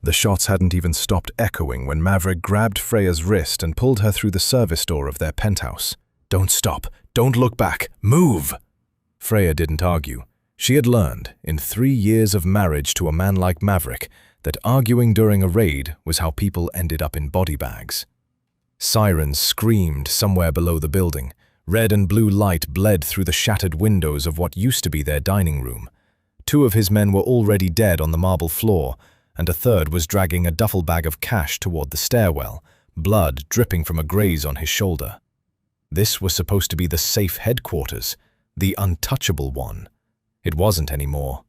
The shots hadn't even stopped echoing when Maverick grabbed Freya's wrist and pulled her through the service door of their penthouse. "Don't stop! Don't look back! Move!" Freya didn't argue. She had learned, in 3 years of marriage to a man like Maverick, that arguing during a raid was how people ended up in body bags. Sirens screamed somewhere below the building. Red and blue light bled through the shattered windows of what used to be their dining room. 2 of his men were already dead on the marble floor, and a third was dragging a duffel bag of cash toward the stairwell, blood dripping from a graze on his shoulder. This was supposed to be the safe headquarters, the untouchable one. It wasn't anymore.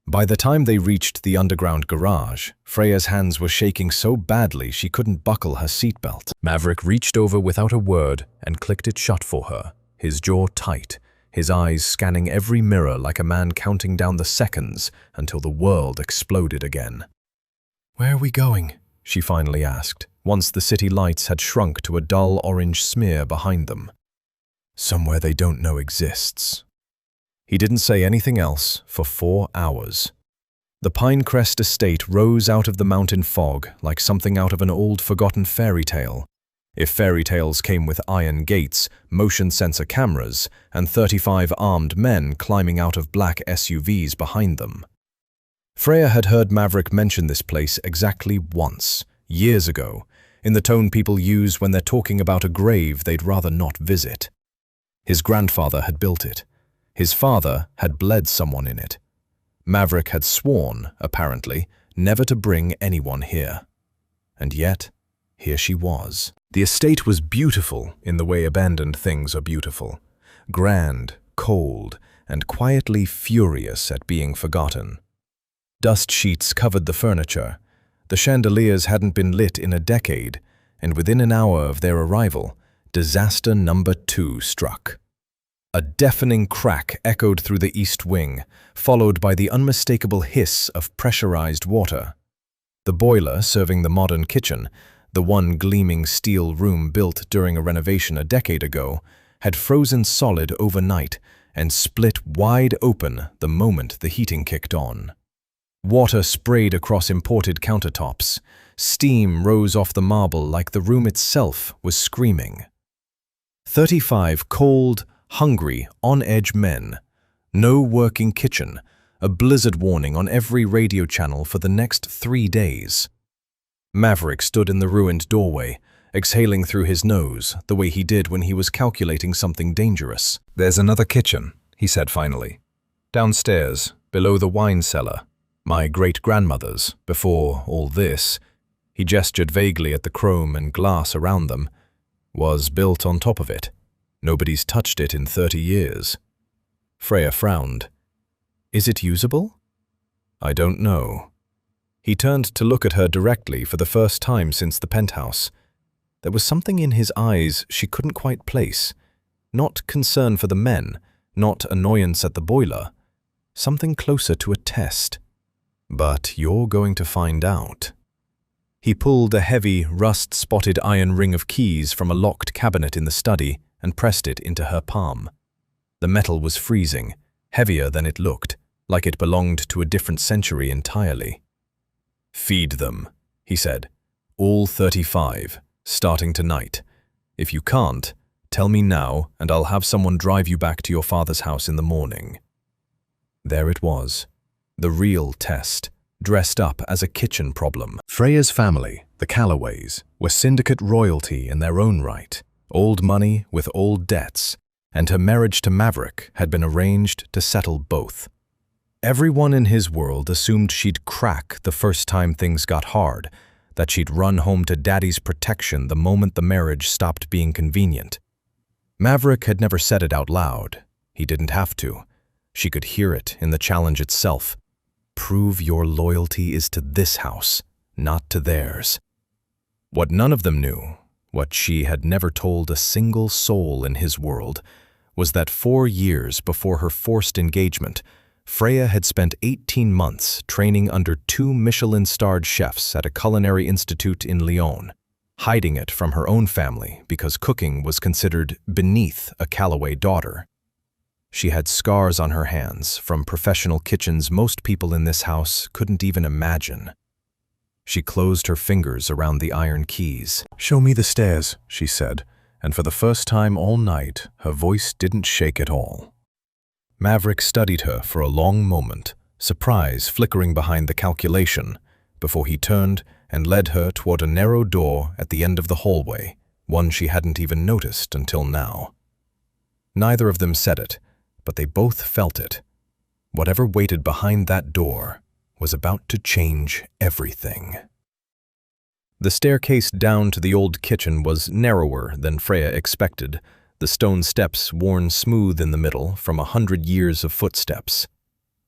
By the time they reached the underground garage, Freya's hands were shaking so badly she couldn't buckle her seatbelt. Maverick reached over without a word and clicked it shut for her, his jaw tight, his eyes scanning every mirror like a man counting down the seconds until the world exploded again. "Where are we going?" she finally asked, once the city lights had shrunk to a dull orange smear behind them. "Somewhere they don't know exists." He didn't say anything else for 4 hours. The Pinecrest estate rose out of the mountain fog like something out of an old forgotten fairy tale. If fairy tales came with iron gates, motion sensor cameras, and 35 armed men climbing out of black SUVs behind them. Freya had heard Maverick mention this place exactly once, years ago, in the tone people use when they're talking about a grave they'd rather not visit. His grandfather had built it. His father had bled someone in it. Maverick had sworn, apparently, never to bring anyone here. And yet, here she was. The estate was beautiful in the way abandoned things are beautiful. Grand, cold, and quietly furious at being forgotten. Dust sheets covered the furniture. The chandeliers hadn't been lit in a decade, and within an hour of their arrival, disaster number 2 struck. A deafening crack echoed through the east wing, followed by the unmistakable hiss of pressurized water. The boiler serving the modern kitchen, the one gleaming steel room built during a renovation a decade ago, had frozen solid overnight and split wide open the moment the heating kicked on. Water sprayed across imported countertops. Steam rose off the marble like the room itself was screaming. 35 cold, hungry, on-edge men. No working kitchen. A blizzard warning on every radio channel for the next 3 days. Maverick stood in the ruined doorway, exhaling through his nose the way he did when he was calculating something dangerous. "There's another kitchen," he said finally. "Downstairs, below the wine cellar. My great-grandmother's, before all this," he gestured vaguely at the chrome and glass around them, "was built on top of it. Nobody's touched it in 30 years. Freya frowned. "Is it usable?" "I don't know." He turned to look at her directly for the first time since the penthouse. There was something in his eyes she couldn't quite place. Not concern for the men, not annoyance at the boiler. Something closer to a test. "But you're going to find out." He pulled a heavy, rust-spotted iron ring of keys from a locked cabinet in the study and pressed it into her palm. The metal was freezing, heavier than it looked, like it belonged to a different century entirely. "Feed them," he said. "All 35, starting tonight. If you can't, tell me now and I'll have someone drive you back to your father's house in the morning." There it was. The real test, dressed up as a kitchen problem. Freya's family, the Callaways, were syndicate royalty in their own right, old money with old debts, and her marriage to Maverick had been arranged to settle both. Everyone in his world assumed she'd crack the first time things got hard, that she'd run home to Daddy's protection the moment the marriage stopped being convenient. Maverick had never said it out loud. He didn't have to. She could hear it in the challenge itself. Prove your loyalty is to this house, not to theirs. What none of them knew, what she had never told a single soul in his world, was that 4 years before her forced engagement, Freya had spent 18 months training under 2 Michelin-starred chefs at a culinary institute in Lyon, hiding it from her own family because cooking was considered beneath a Callaway daughter. She had scars on her hands from professional kitchens most people in this house couldn't even imagine. She closed her fingers around the iron keys. "Show me the stairs," she said, and for the first time all night, her voice didn't shake at all. Maverick studied her for a long moment, surprise flickering behind the calculation, before he turned and led her toward a narrow door at the end of the hallway, one she hadn't even noticed until now. Neither of them said it, but they both felt it. Whatever waited behind that door was about to change everything. The staircase down to the old kitchen was narrower than Freya expected, the stone steps worn smooth in the middle from 100 years of footsteps.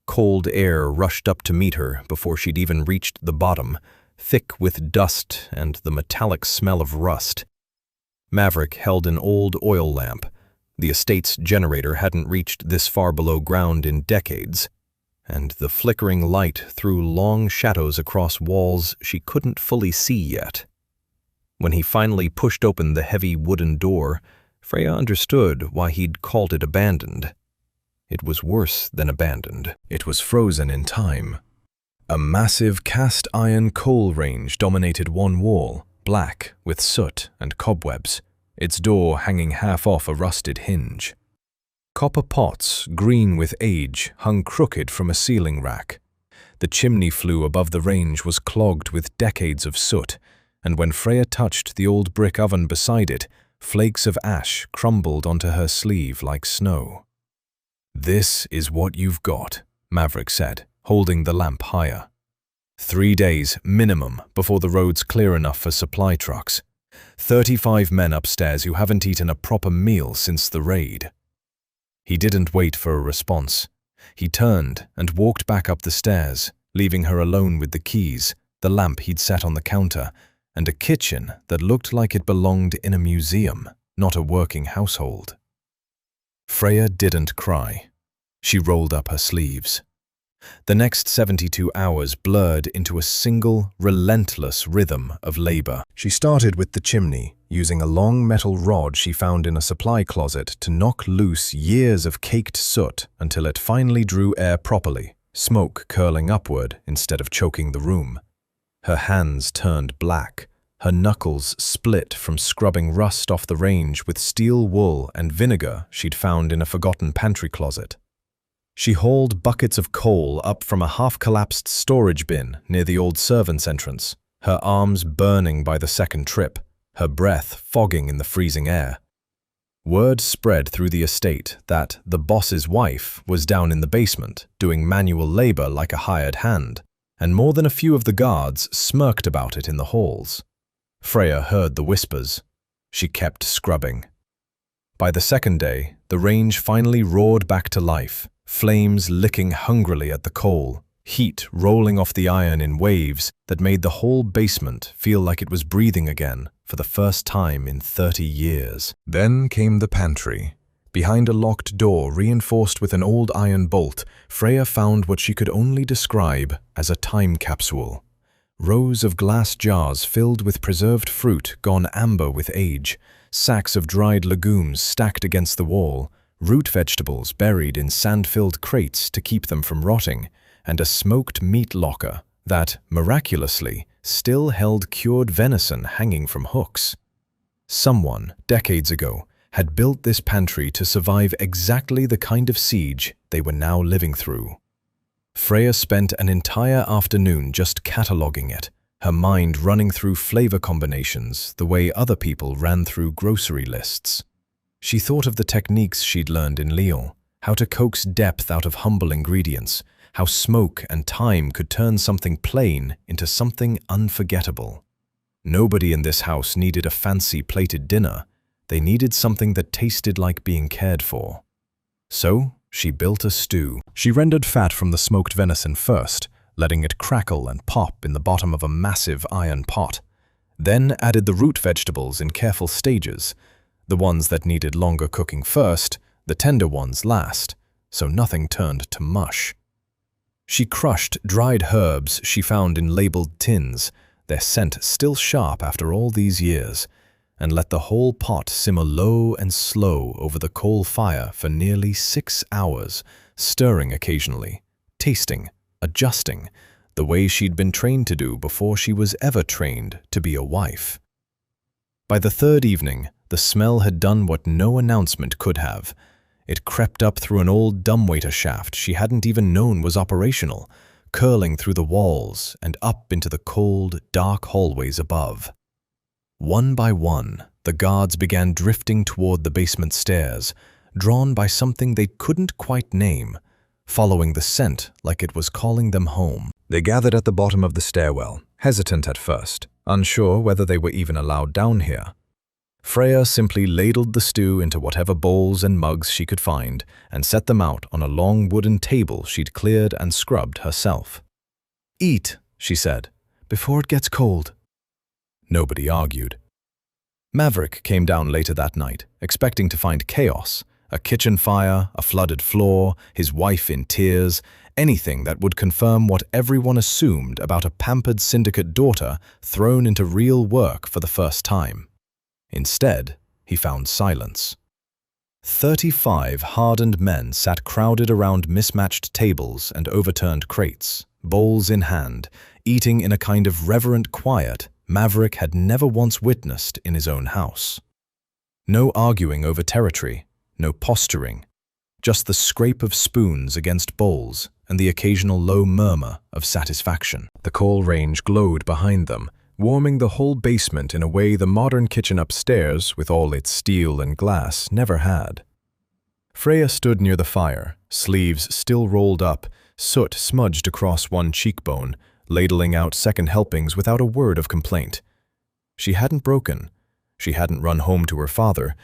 Cold air rushed up to meet her before she'd even reached the bottom, thick with dust and the metallic smell of rust. Maverick held an old oil lamp. The estate's generator hadn't reached this far below ground in decades, and the flickering light threw long shadows across walls she couldn't fully see yet. When he finally pushed open the heavy wooden door, Freya understood why he'd called it abandoned. It was worse than abandoned. It was frozen in time. A massive cast iron coal range dominated one wall, black with soot and cobwebs, its door hanging half off a rusted hinge. Copper pots, green with age, hung crooked from a ceiling rack. The chimney flue above the range was clogged with decades of soot, and when Freya touched the old brick oven beside it, flakes of ash crumbled onto her sleeve like snow. "This is what you've got," Maverick said, holding the lamp higher. 3 days, minimum, before the road's clear enough for supply trucks. 35 men upstairs who haven't eaten a proper meal since the raid. He didn't wait for a response. He turned and walked back up the stairs, leaving her alone with the keys, the lamp he'd set on the counter, and a kitchen that looked like it belonged in a museum, not a working household. Freya didn't cry. She rolled up her sleeves. The next 72 hours blurred into a single, relentless rhythm of labor. She started with the chimney, using a long metal rod she found in a supply closet to knock loose years of caked soot until it finally drew air properly, smoke curling upward instead of choking the room. Her hands turned black, her knuckles split from scrubbing rust off the range with steel wool and vinegar she'd found in a forgotten pantry closet. She hauled buckets of coal up from a half-collapsed storage bin near the old servants' entrance, her arms burning by the second trip, her breath fogging in the freezing air. Word spread through the estate that the boss's wife was down in the basement, doing manual labor like a hired hand, and more than a few of the guards smirked about it in the halls. Freya heard the whispers. She kept scrubbing. By the second day, the range finally roared back to life, flames licking hungrily at the coal, heat rolling off the iron in waves that made the whole basement feel like it was breathing again for the first time in 30 years. Then came the pantry. Behind a locked door reinforced with an old iron bolt, Freya found what she could only describe as a time capsule. Rows of glass jars filled with preserved fruit gone amber with age, sacks of dried legumes stacked against the wall, root vegetables buried in sand-filled crates to keep them from rotting, and a smoked meat locker that, miraculously, still held cured venison hanging from hooks. Someone, decades ago, had built this pantry to survive exactly the kind of siege they were now living through. Freya spent an entire afternoon just cataloging it, her mind running through flavor combinations the way other people ran through grocery lists. She thought of the techniques she'd learned in Lille, how to coax depth out of humble ingredients, how smoke and time could turn something plain into something unforgettable. Nobody in this house needed a fancy plated dinner. They needed something that tasted like being cared for. So, she built a stew. She rendered fat from the smoked venison first, letting it crackle and pop in the bottom of a massive iron pot. Then added the root vegetables in careful stages, the ones that needed longer cooking first, the tender ones last, so nothing turned to mush. She crushed dried herbs she found in labeled tins, their scent still sharp after all these years, and let the whole pot simmer low and slow over the coal fire for nearly 6 hours, stirring occasionally, tasting, adjusting, the way she'd been trained to do before she was ever trained to be a wife. By the third evening, the smell had done what no announcement could have. It crept up through an old dumbwaiter shaft she hadn't even known was operational, curling through the walls and up into the cold, dark hallways above. One by one, the guards began drifting toward the basement stairs, drawn by something they couldn't quite name, following the scent like it was calling them home. They gathered at the bottom of the stairwell, hesitant at first, unsure whether they were even allowed down here. Freya simply ladled the stew into whatever bowls and mugs she could find and set them out on a long wooden table she'd cleared and scrubbed herself. "Eat," she said, "before it gets cold." Nobody argued. Maverick came down later that night, expecting to find chaos, a kitchen fire, a flooded floor, his wife in tears, anything that would confirm what everyone assumed about a pampered syndicate daughter thrown into real work for the first time. Instead, he found silence. 35 hardened men sat crowded around mismatched tables and overturned crates, bowls in hand, eating in a kind of reverent quiet Maverick had never once witnessed in his own house. No arguing over territory, no posturing, just the scrape of spoons against bowls and the occasional low murmur of satisfaction. The coal range glowed behind them, warming the whole basement in a way the modern kitchen upstairs, with all its steel and glass, never had. Freya stood near the fire, sleeves still rolled up, soot smudged across one cheekbone, ladling out second helpings without a word of complaint. She hadn't broken. She hadn't run home to her father.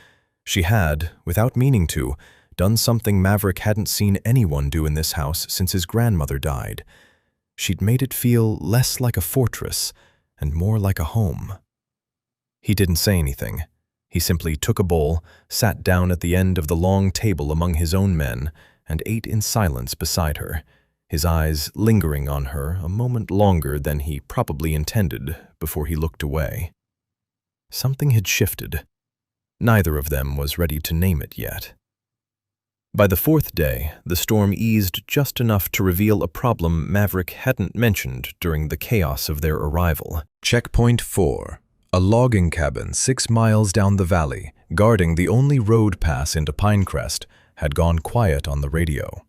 She had, without meaning to, done something Maverick hadn't seen anyone do in this house since his grandmother died. She'd made it feel less like a fortress and more like a home. He didn't say anything. He simply took a bowl, sat down at the end of the long table among his own men, and ate in silence beside her, his eyes lingering on her a moment longer than he probably intended before he looked away. Something had shifted. Neither of them was ready to name it yet. By the fourth day, the storm eased just enough to reveal a problem Maverick hadn't mentioned during the chaos of their arrival. Checkpoint 4. A logging cabin 6 miles down the valley, guarding the only road pass into Pinecrest, had gone quiet on the radio.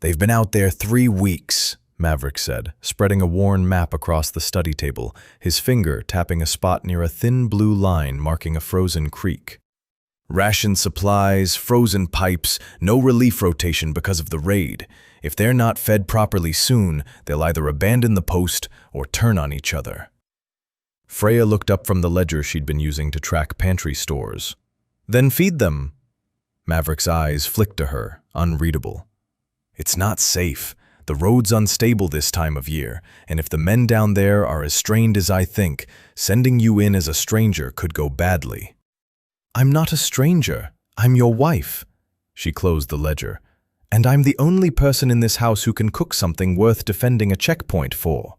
"They've been out there 3 weeks, Maverick said, spreading a worn map across the study table, his finger tapping a spot near a thin blue line marking a frozen creek. "Ration supplies, frozen pipes, no relief rotation because of the raid. If they're not fed properly soon, they'll either abandon the post or turn on each other." Freya looked up from the ledger she'd been using to track pantry stores. "Then feed them." Maverick's eyes flicked to her, unreadable. "It's not safe. The road's unstable this time of year, and if the men down there are as strained as I think, sending you in as a stranger could go badly." "I'm not a stranger. I'm your wife." She closed the ledger. "And I'm the only person in this house who can cook something worth defending a checkpoint for."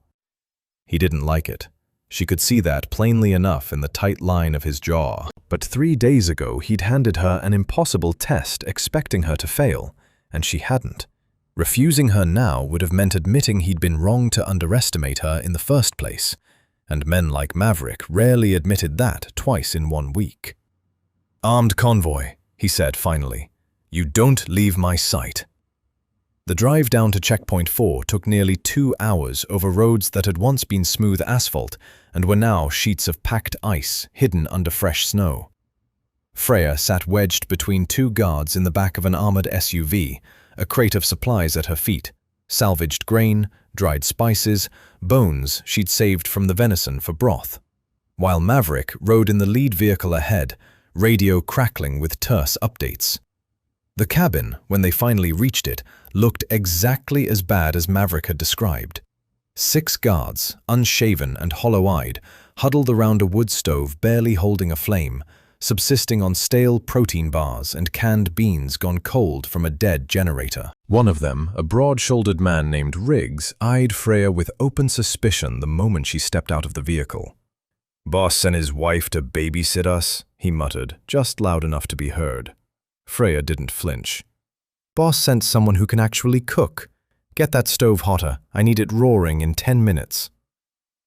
He didn't like it. She could see that plainly enough in the tight line of his jaw. But 3 days ago, he'd handed her an impossible test expecting her to fail, and she hadn't. Refusing her now would have meant admitting he'd been wrong to underestimate her in the first place, and men like Maverick rarely admitted that twice in 1 week. "Armed convoy," he said finally. "You don't leave my sight." The drive down to Checkpoint 4 took nearly 2 hours over roads that had once been smooth asphalt and were now sheets of packed ice hidden under fresh snow. Freya sat wedged between 2 guards in the back of an armored SUV, a crate of supplies at her feet, salvaged grain, dried spices, bones she'd saved from the venison for broth, while Maverick rode in the lead vehicle ahead, radio crackling with terse updates. The cabin, when they finally reached it, looked exactly as bad as Maverick had described. 6 guards, unshaven and hollow-eyed, huddled around a wood stove barely holding a flame, subsisting on stale protein bars and canned beans gone cold from a dead generator. One of them, a broad-shouldered man named Riggs, eyed Freya with open suspicion the moment she stepped out of the vehicle. "Boss sent his wife to babysit us," he muttered, just loud enough to be heard. Freya didn't flinch. "Boss sent someone who can actually cook. Get that stove hotter. I need it roaring in 10 minutes.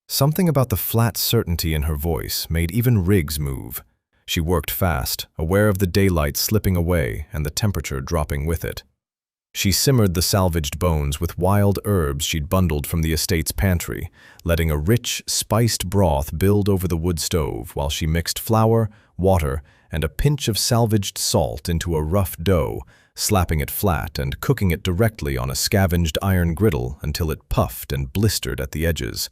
Something about the flat certainty in her voice made even Riggs move. She worked fast, aware of the daylight slipping away and the temperature dropping with it. She simmered the salvaged bones with wild herbs she'd bundled from the estate's pantry, letting a rich, spiced broth build over the wood stove while she mixed flour, water, and a pinch of salvaged salt into a rough dough, slapping it flat and cooking it directly on a scavenged iron griddle until it puffed and blistered at the edges.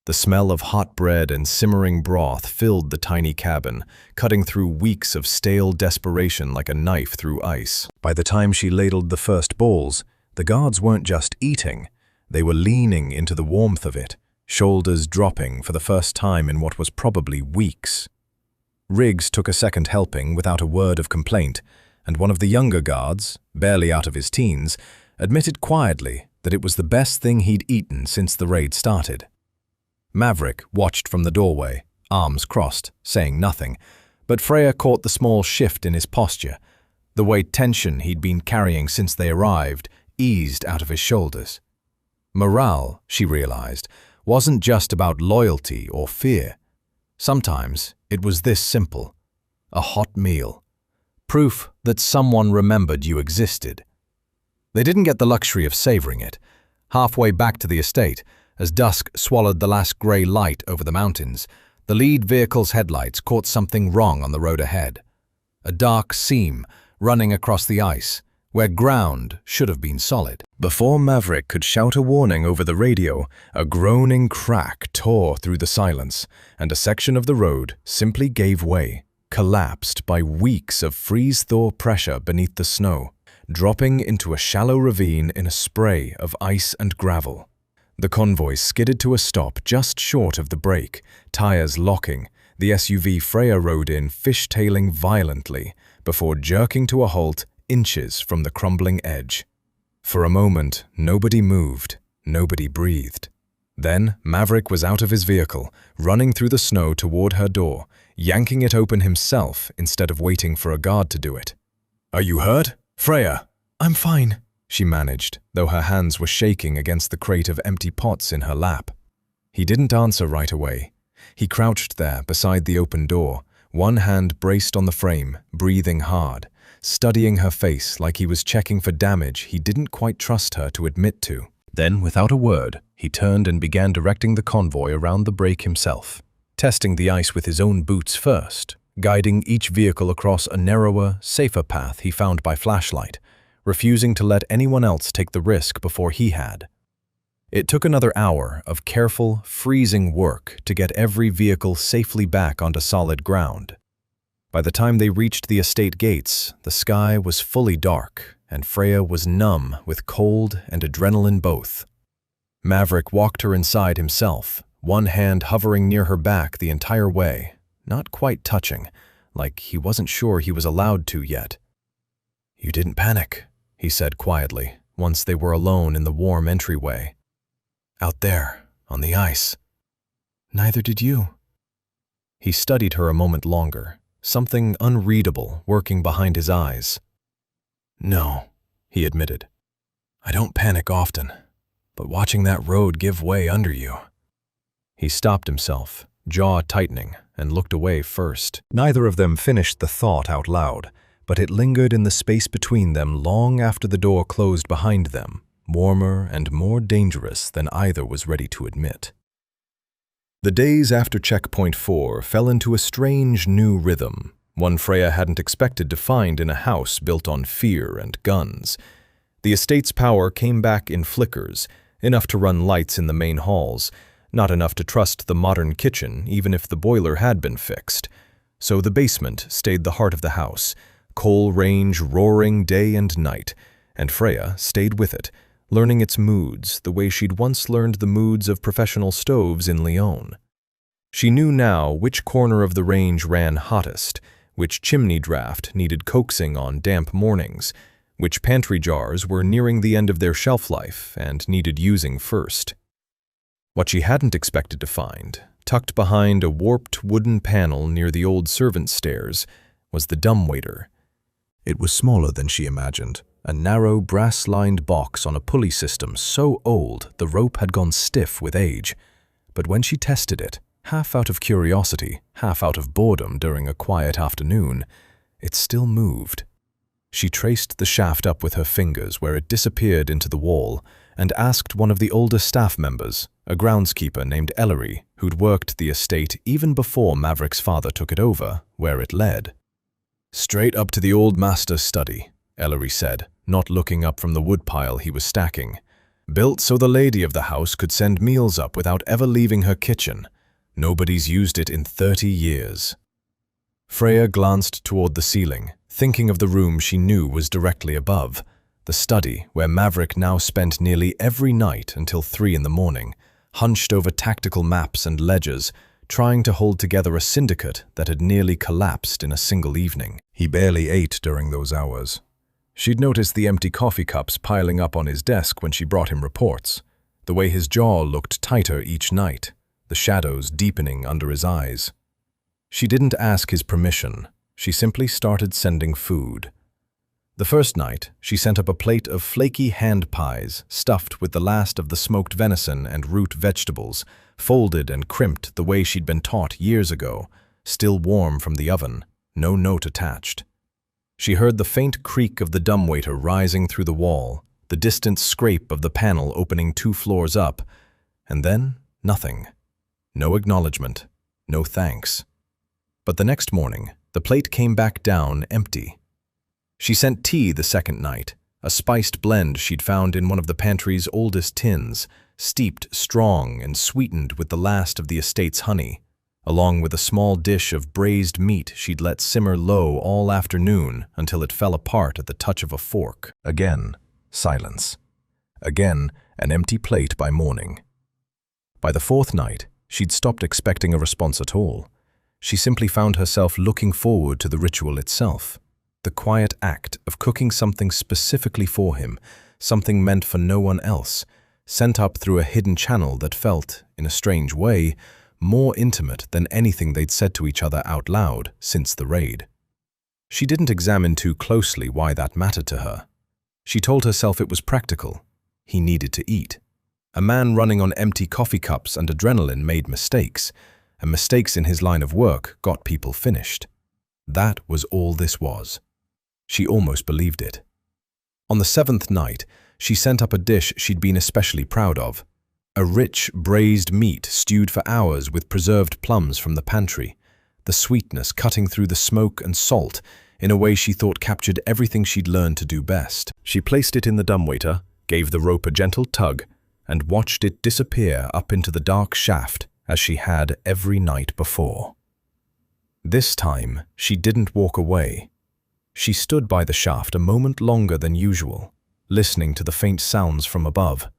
The smell of hot bread and simmering broth filled the tiny cabin, cutting through weeks of stale desperation like a knife through ice. By the time she ladled the first bowls, the guards weren't just eating, they were leaning into the warmth of it, shoulders dropping for the first time in what was probably weeks. Riggs took a second helping without a word of complaint, and one of the younger guards, barely out of his teens, admitted quietly that it was the best thing he'd eaten since the raid started. Maverick watched from the doorway, arms crossed, saying nothing, but Freya caught the small shift in his posture. The weight tension he'd been carrying since they arrived eased out of his shoulders. Morale, she realized, wasn't just about loyalty or fear. Sometimes it was this simple: a hot meal. Proof that someone remembered you existed. They didn't get the luxury of savoring it. Halfway back to the estate, as dusk swallowed the last grey light over the mountains, the lead vehicle's headlights caught something wrong on the road ahead. A dark seam running across the ice, where ground should have been solid. Before Maverick could shout a warning over the radio, a groaning crack tore through the silence, and a section of the road simply gave way, collapsed by weeks of freeze-thaw pressure beneath the snow, dropping into a shallow ravine in a spray of ice and gravel. The convoy skidded to a stop just short of the break, tires locking, the SUV Freya rode in fishtailing violently before jerking to a halt inches from the crumbling edge. For a moment, nobody moved, nobody breathed. Then Maverick was out of his vehicle, running through the snow toward her door, yanking it open himself instead of waiting for a guard to do it. "Are you hurt, Freya?" "I'm fine," she managed, though her hands were shaking against the crate of empty pots in her lap. He didn't answer right away. He crouched there beside the open door, one hand braced on the frame, breathing hard, studying her face like he was checking for damage he didn't quite trust her to admit to. Then, without a word, he turned and began directing the convoy around the break himself, testing the ice with his own boots first, guiding each vehicle across a narrower, safer path he found by flashlight, refusing to let anyone else take the risk before he had. It took another hour of careful, freezing work to get every vehicle safely back onto solid ground. By the time they reached the estate gates, the sky was fully dark, and Freya was numb with cold and adrenaline both. Maverick walked her inside himself, one hand hovering near her back the entire way, not quite touching, like he wasn't sure he was allowed to yet. "You didn't panic," he said quietly, once they were alone in the warm entryway. "Out there, on the ice." "Neither did you." He studied her a moment longer, something unreadable working behind his eyes. "No," he admitted. "I don't panic often, but watching that road give way under you." He stopped himself, jaw tightening, and looked away first. Neither of them finished the thought out loud, but it lingered in the space between them long after the door closed behind them, warmer and more dangerous than either was ready to admit. The days after Checkpoint 4 fell into a strange new rhythm, one Freya hadn't expected to find in a house built on fear and guns. The estate's power came back in flickers, enough to run lights in the main halls, not enough to trust the modern kitchen even if the boiler had been fixed. So the basement stayed the heart of the house, coal range roaring day and night, and Freya stayed with it, learning its moods the way she'd once learned the moods of professional stoves in Lyon. She knew now which corner of the range ran hottest, which chimney draft needed coaxing on damp mornings, which pantry jars were nearing the end of their shelf life and needed using first. What she hadn't expected to find, tucked behind a warped wooden panel near the old servants' stairs, was the dumbwaiter. It was smaller than she imagined, a narrow brass-lined box on a pulley system so old the rope had gone stiff with age. But when she tested it, half out of curiosity, half out of boredom during a quiet afternoon, it still moved. She traced the shaft up with her fingers where it disappeared into the wall and asked one of the older staff members, a groundskeeper named Ellery, who'd worked the estate even before Maverick's father took it over, where it led. "Straight up to the old master's study," Ellery said, not looking up from the woodpile he was stacking. "Built so the lady of the house could send meals up without ever leaving her kitchen. Nobody's used it in 30 years. Freya glanced toward the ceiling, thinking of the room she knew was directly above, the study where Maverick now spent nearly every night until 3 in the morning, hunched over tactical maps and ledgers, trying to hold together a syndicate that had nearly collapsed in a single evening. He barely ate during those hours. She'd noticed the empty coffee cups piling up on his desk when she brought him reports, the way his jaw looked tighter each night, the shadows deepening under his eyes. She didn't ask his permission. She simply started sending food. The first night, she sent up a plate of flaky hand pies stuffed with the last of the smoked venison and root vegetables, folded and crimped the way she'd been taught years ago, still warm from the oven, no note attached. She heard the faint creak of the dumbwaiter rising through the wall, the distant scrape of the panel opening 2 floors up, and then nothing. No acknowledgement, no thanks. But the next morning, the plate came back down empty. She sent tea the second night, a spiced blend she'd found in one of the pantry's oldest tins, steeped strong and sweetened with the last of the estate's honey, along with a small dish of braised meat she'd let simmer low all afternoon until it fell apart at the touch of a fork. Again, silence. Again, an empty plate by morning. By the 4th night, she'd stopped expecting a response at all. She simply found herself looking forward to the ritual itself, the quiet act of cooking something specifically for him, something meant for no one else, sent up through a hidden channel that felt, in a strange way, more intimate than anything they'd said to each other out loud since the raid. She didn't examine too closely why that mattered to her. She told herself it was practical. He needed to eat. A man running on empty coffee cups and adrenaline made mistakes, and mistakes in his line of work got people finished. That was all this was. She almost believed it. On the 7th night, she sent up a dish she'd been especially proud of, a rich, braised meat stewed for hours with preserved plums from the pantry, the sweetness cutting through the smoke and salt in a way she thought captured everything she'd learned to do best. She placed it in the dumbwaiter, gave the rope a gentle tug, and watched it disappear up into the dark shaft as she had every night before. This time, she didn't walk away. She stood by the shaft a moment longer than usual, listening to the faint sounds from above,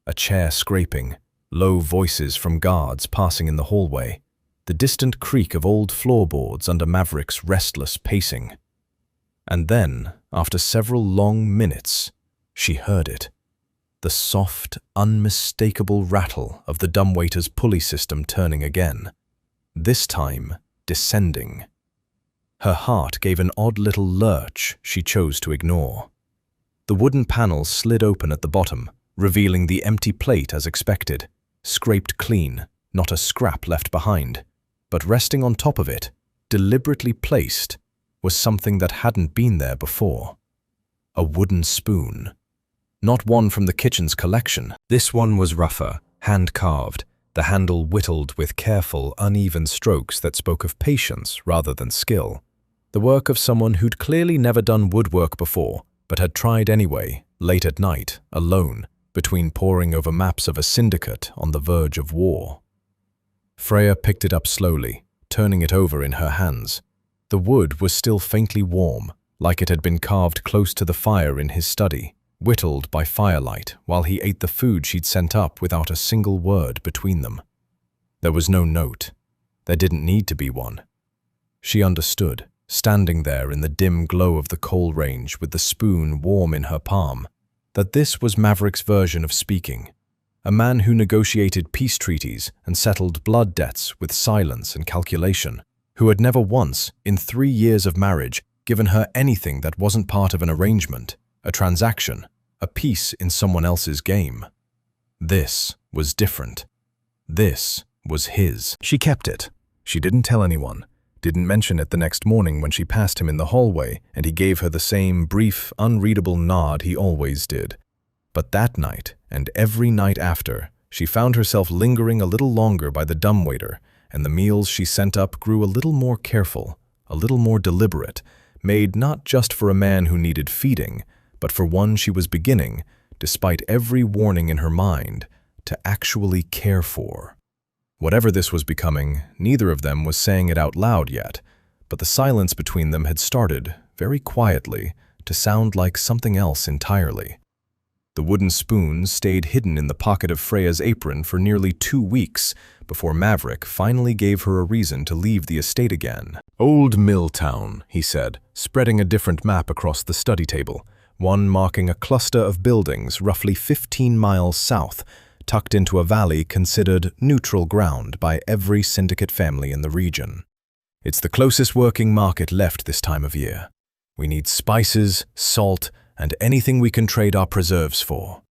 a chair scraping, low voices from guards passing in the hallway, the distant creak of old floorboards under Maverick's restless pacing. And then, after several long minutes, she heard it. The soft, unmistakable rattle of the dumbwaiter's pulley system turning again, this time descending. Her heart gave an odd little lurch she chose to ignore. The wooden panel slid open at the bottom, revealing the empty plate as expected, scraped clean, not a scrap left behind. But resting on top of it, deliberately placed, was something that hadn't been there before. A wooden spoon. Not one from the kitchen's collection. This one was rougher, hand-carved, the handle whittled with careful, uneven strokes that spoke of patience rather than skill. The work of someone who'd clearly never done woodwork before, but had tried anyway, late at night, alone, between poring over maps of a syndicate on the verge of war. Freya picked it up slowly, turning it over in her hands. The wood was still faintly warm, like it had been carved close to the fire in his study, whittled by firelight while he ate the food she'd sent up without a single word between them. There was no note. There didn't need to be one. She understood, standing there in the dim glow of the coal range with the spoon warm in her palm, that this was Maverick's version of speaking, a man who negotiated peace treaties and settled blood debts with silence and calculation, who had never once, in 3 years of marriage, given her anything that wasn't part of an arrangement, a transaction, a piece in someone else's game. This was different. This was his. She kept it. She didn't tell anyone, didn't mention it the next morning when she passed him in the hallway and he gave her the same brief, unreadable nod he always did. But that night, and every night after, she found herself lingering a little longer by the dumbwaiter, and the meals she sent up grew a little more careful, a little more deliberate, made not just for a man who needed feeding, but for one she was beginning, despite every warning in her mind, to actually care for. Whatever this was becoming, neither of them was saying it out loud yet, but the silence between them had started, very quietly, to sound like something else entirely. The wooden spoons stayed hidden in the pocket of Freya's apron for nearly 2 weeks before Maverick finally gave her a reason to leave the estate again. "Old Milltown," he said, spreading a different map across the study table, one marking a cluster of buildings roughly 15 miles south, tucked into a valley considered neutral ground by every syndicate family in the region. "It's the closest working market left this time of year. We need spices, salt, and anything we can trade our preserves for.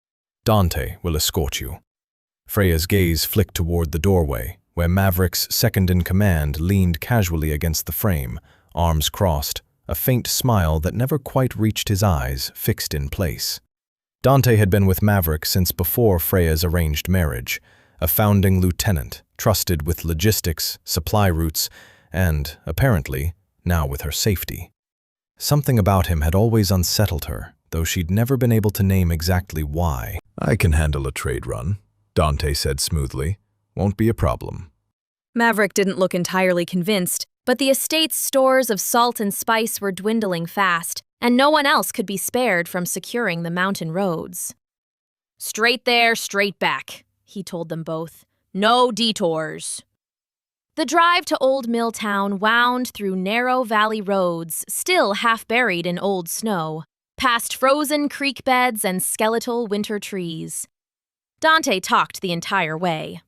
Dante will escort you." Freya's gaze flicked toward the doorway, where Maverick's second-in-command leaned casually against the frame, arms crossed, a faint smile that never quite reached his eyes fixed in place. Dante had been with Maverick since before Freya's arranged marriage, a founding lieutenant, trusted with logistics, supply routes, and, apparently, now with her safety. Something about him had always unsettled her, though she'd never been able to name exactly why. "I can handle a trade run," Dante said smoothly. "Won't be a problem." Maverick didn't look entirely convinced, but the estate's stores of salt and spice were dwindling fast, and no one else could be spared from securing the mountain roads. "Straight there, straight back," he told them both. "No detours." The drive to Old Milltown wound through narrow valley roads, still half buried in old snow, past frozen creek beds and skeletal winter trees. Dante talked the entire way.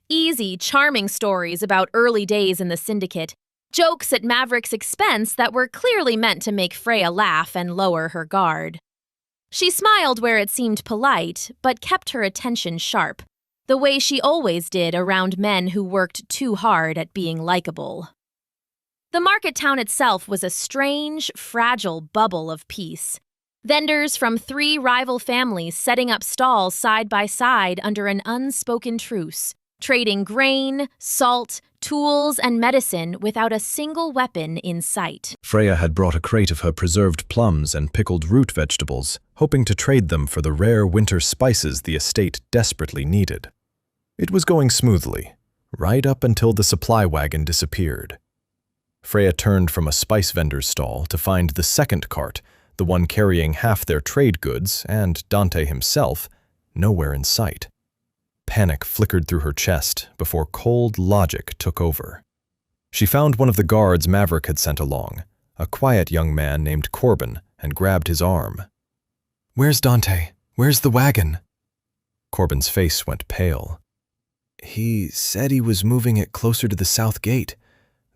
Easy, charming stories about early days in the syndicate, jokes at Maverick's expense that were clearly meant to make Freya laugh and lower her guard. She smiled where it seemed polite, but kept her attention sharp, the way she always did around men who worked too hard at being likable. The market town itself was a strange, fragile bubble of peace. Vendors from 3 rival families setting up stalls side by side under an unspoken truce, trading grain, salt, tools, and medicine without a single weapon in sight. Freya had brought a crate of her preserved plums and pickled root vegetables, hoping to trade them for the rare winter spices the estate desperately needed. It was going smoothly, right up until the supply wagon disappeared. Freya turned from a spice vendor's stall to find the second cart, the one carrying half their trade goods, and Dante himself, nowhere in sight. Panic flickered through her chest before cold logic took over. She found one of the guards Maverick had sent along, a quiet young man named Corbin, and grabbed his arm. "Where's Dante? Where's the wagon?" Corbin's face went pale. "He said he was moving it closer to the south gate.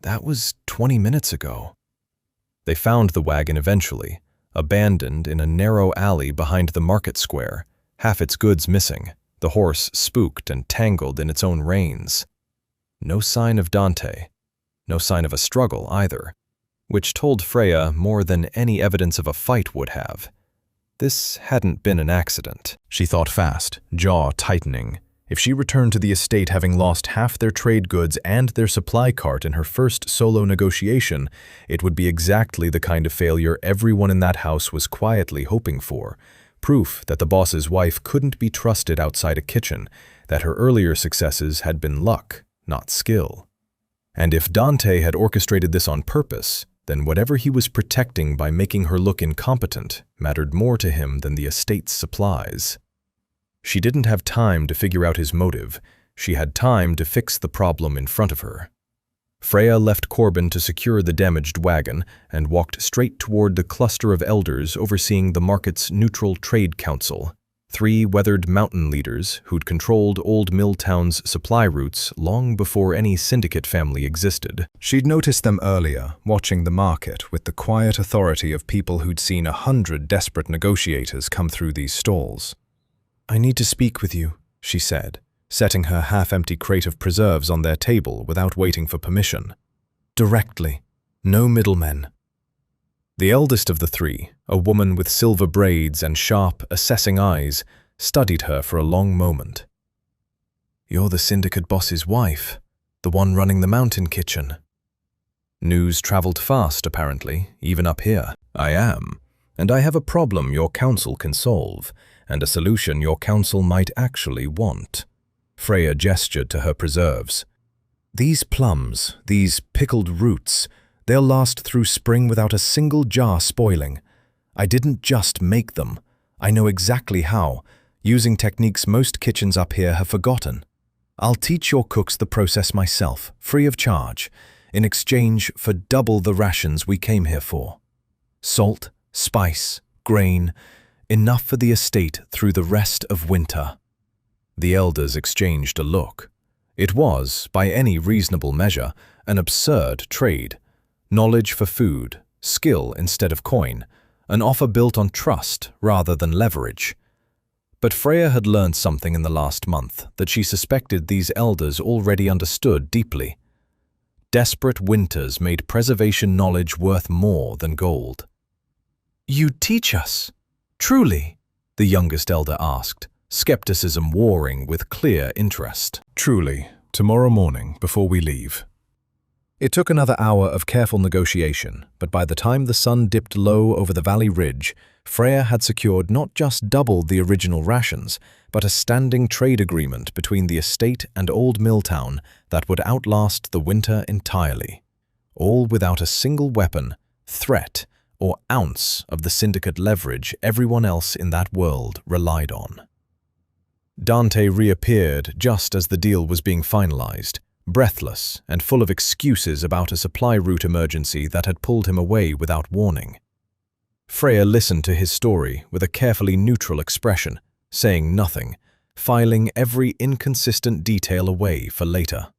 That was 20 minutes ago." They found the wagon eventually, abandoned in a narrow alley behind the market square, half its goods missing, the horse spooked and tangled in its own reins. No sign of Dante, no sign of a struggle either, which told Freya more than any evidence of a fight would have. This hadn't been an accident. She thought fast, jaw tightening. If she returned to the estate having lost half their trade goods and their supply cart in her first solo negotiation, it would be exactly the kind of failure everyone in that house was quietly hoping for. Proof that the boss's wife couldn't be trusted outside a kitchen, that her earlier successes had been luck, not skill. And if Dante had orchestrated this on purpose, then whatever he was protecting by making her look incompetent mattered more to him than the estate's supplies. She didn't have time to figure out his motive. She had time to fix the problem in front of her. Freya left Corbin to secure the damaged wagon and walked straight toward the cluster of elders overseeing the market's neutral trade council, 3 weathered mountain leaders who'd controlled Old Milltown's supply routes long before any syndicate family existed. She'd noticed them earlier, watching the market with the quiet authority of people who'd seen 100 desperate negotiators come through these stalls. "I need to speak with you," she said, setting her half-empty crate of preserves on their table without waiting for permission. "Directly. No middlemen." The eldest of the 3, a woman with silver braids and sharp, assessing eyes, studied her for a long moment. "You're the syndicate boss's wife, the one running the mountain kitchen." News traveled fast, apparently, even up here. "I am, and I have a problem your council can solve, and a solution your council might actually want." Freya gestured to her preserves. "These plums, these pickled roots, they'll last through spring without a single jar spoiling. I didn't just make them. I know exactly how, using techniques most kitchens up here have forgotten. I'll teach your cooks the process myself, free of charge, in exchange for double the rations we came here for. Salt, spice, grain, enough for the estate through the rest of winter." The elders exchanged a look. It was, by any reasonable measure, an absurd trade. Knowledge for food, skill instead of coin, an offer built on trust rather than leverage. But Freya had learned something in the last month that she suspected these elders already understood deeply. Desperate winters made preservation knowledge worth more than gold. "You teach us? Truly?" the youngest elder asked, skepticism warring with clear interest. "Truly, tomorrow morning before we leave." It took another hour of careful negotiation, but by the time the sun dipped low over the valley ridge, Freya had secured not just double the original rations, but a standing trade agreement between the estate and Old Milltown that would outlast the winter entirely. All without a single weapon, threat, or ounce of the syndicate leverage everyone else in that world relied on. Dante reappeared just as the deal was being finalized, breathless and full of excuses about a supply route emergency that had pulled him away without warning. Freya listened to his story with a carefully neutral expression, saying nothing, filing every inconsistent detail away for later.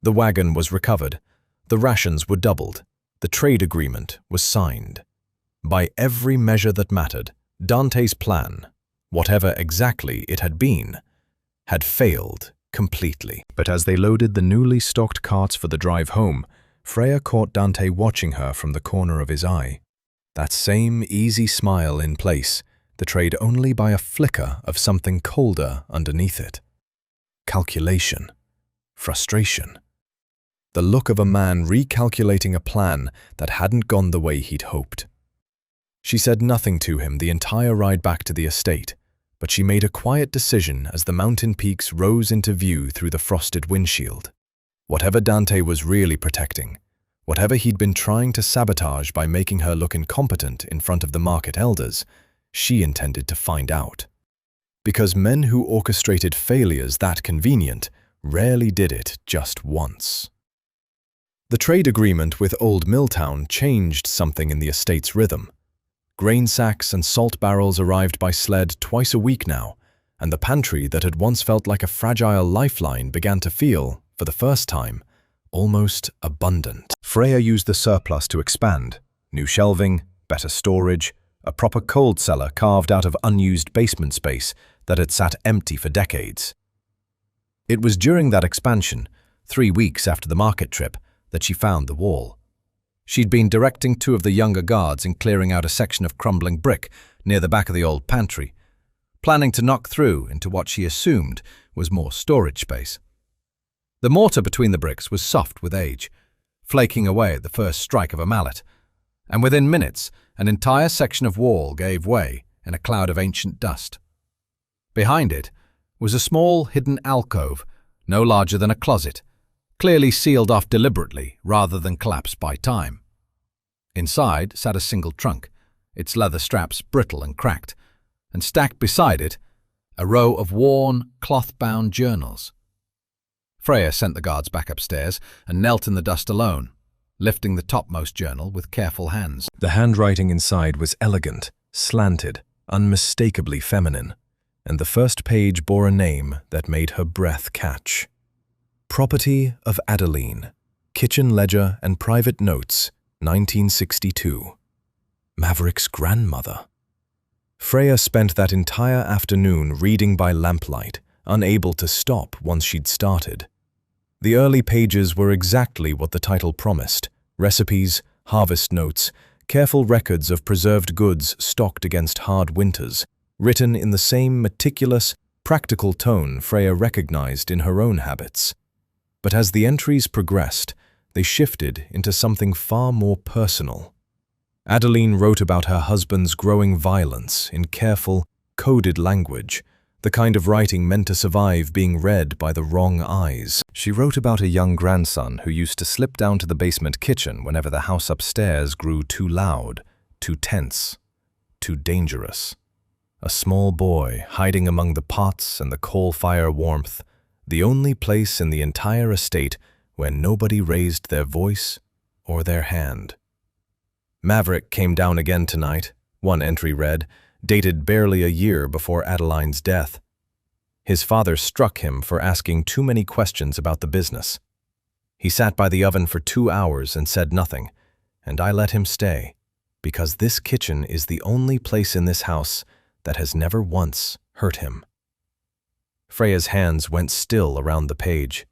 The wagon was recovered, the rations were doubled, the trade agreement was signed. By every measure that mattered, Dante's plan, whatever exactly it had been, had failed completely. But as they loaded the newly stocked carts for the drive home, Freya caught Dante watching her from the corner of his eye. That same easy smile in place, betrayed only by a flicker of something colder underneath it. Calculation. Frustration. The look of a man recalculating a plan that hadn't gone the way he'd hoped. She said nothing to him the entire ride back to the estate, but she made a quiet decision as the mountain peaks rose into view through the frosted windshield. Whatever Dante was really protecting, whatever he'd been trying to sabotage by making her look incompetent in front of the market elders, she intended to find out. Because men who orchestrated failures that convenient rarely did it just once. The trade agreement with Old Milltown changed something in the estate's rhythm. Grain sacks and salt barrels arrived by sled twice a week now, and the pantry that had once felt like a fragile lifeline began to feel, for the first time, almost abundant. Freya used the surplus to expand. New shelving, better storage, a proper cold cellar carved out of unused basement space that had sat empty for decades. It was during that expansion, 3 weeks after the market trip, that she found the wall. She'd been directing 2 of the younger guards in clearing out a section of crumbling brick near the back of the old pantry, planning to knock through into what she assumed was more storage space. The mortar between the bricks was soft with age, flaking away at the first strike of a mallet, and within minutes an entire section of wall gave way in a cloud of ancient dust. Behind it was a small hidden alcove, no larger than a closet, clearly sealed off deliberately rather than collapsed by time. Inside sat a single trunk, its leather straps brittle and cracked, and stacked beside it, a row of worn, cloth-bound journals. Freya sent the guards back upstairs and knelt in the dust alone, lifting the topmost journal with careful hands. The handwriting inside was elegant, slanted, unmistakably feminine. and the first page bore a name that made her breath catch. Property of Adeline, Kitchen Ledger and Private Notes, 1962. Maverick's grandmother. Freya spent that entire afternoon reading by lamplight, unable to stop once she'd started. The early pages were exactly what the title promised: recipes, harvest notes, careful records of preserved goods stocked against hard winters, written in the same meticulous, practical tone Freya recognized in her own habits. But as the entries progressed, they shifted into something far more personal. Adeline wrote about her husband's growing violence in careful, coded language, the kind of writing meant to survive being read by the wrong eyes. She wrote about a young grandson who used to slip down to the basement kitchen whenever the house upstairs grew too loud, too tense, too dangerous. A small boy hiding among the pots and the coal fire warmth, the only place in the entire estate where nobody raised their voice or their hand. Maverick came down again tonight, one entry read, dated barely a year before Adeline's death. His father struck him for asking too many questions about the business. He sat by the oven for 2 hours and said nothing, and I let him stay, because this kitchen is the only place in this house that has never once hurt him. Freya's hands went still around the page.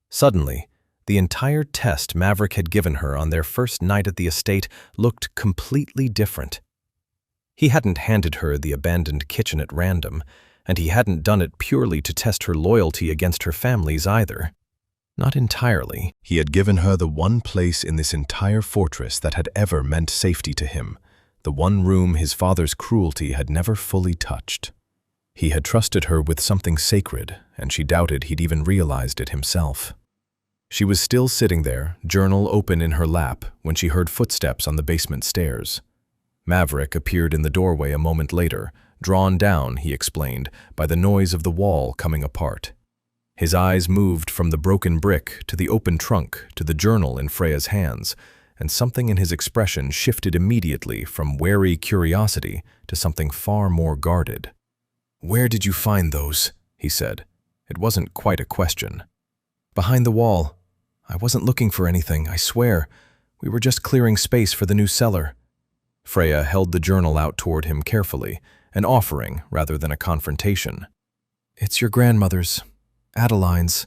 Suddenly, the entire test Maverick had given her on their first night at the estate looked completely different. He hadn't handed her the abandoned kitchen at random, and he hadn't done it purely to test her loyalty against her family's either. Not entirely. He had given her the one place in this entire fortress that had ever meant safety to him, the one room his father's cruelty had never fully touched. He had trusted her with something sacred, and she doubted he'd even realized it himself. She was still sitting there, journal open in her lap, when she heard footsteps on the basement stairs. Maverick appeared in the doorway a moment later, drawn down, he explained, by the noise of the wall coming apart. His eyes moved from the broken brick to the open trunk to the journal in Freya's hands, and something in his expression shifted immediately from wary curiosity to something far more guarded. "Where did you find those?" he said. It wasn't quite a question. "Behind the wall. I wasn't looking for anything, I swear. We were just clearing space for the new cellar." Freya held the journal out toward him carefully, an offering rather than a confrontation. "It's your grandmother's. Adeline's."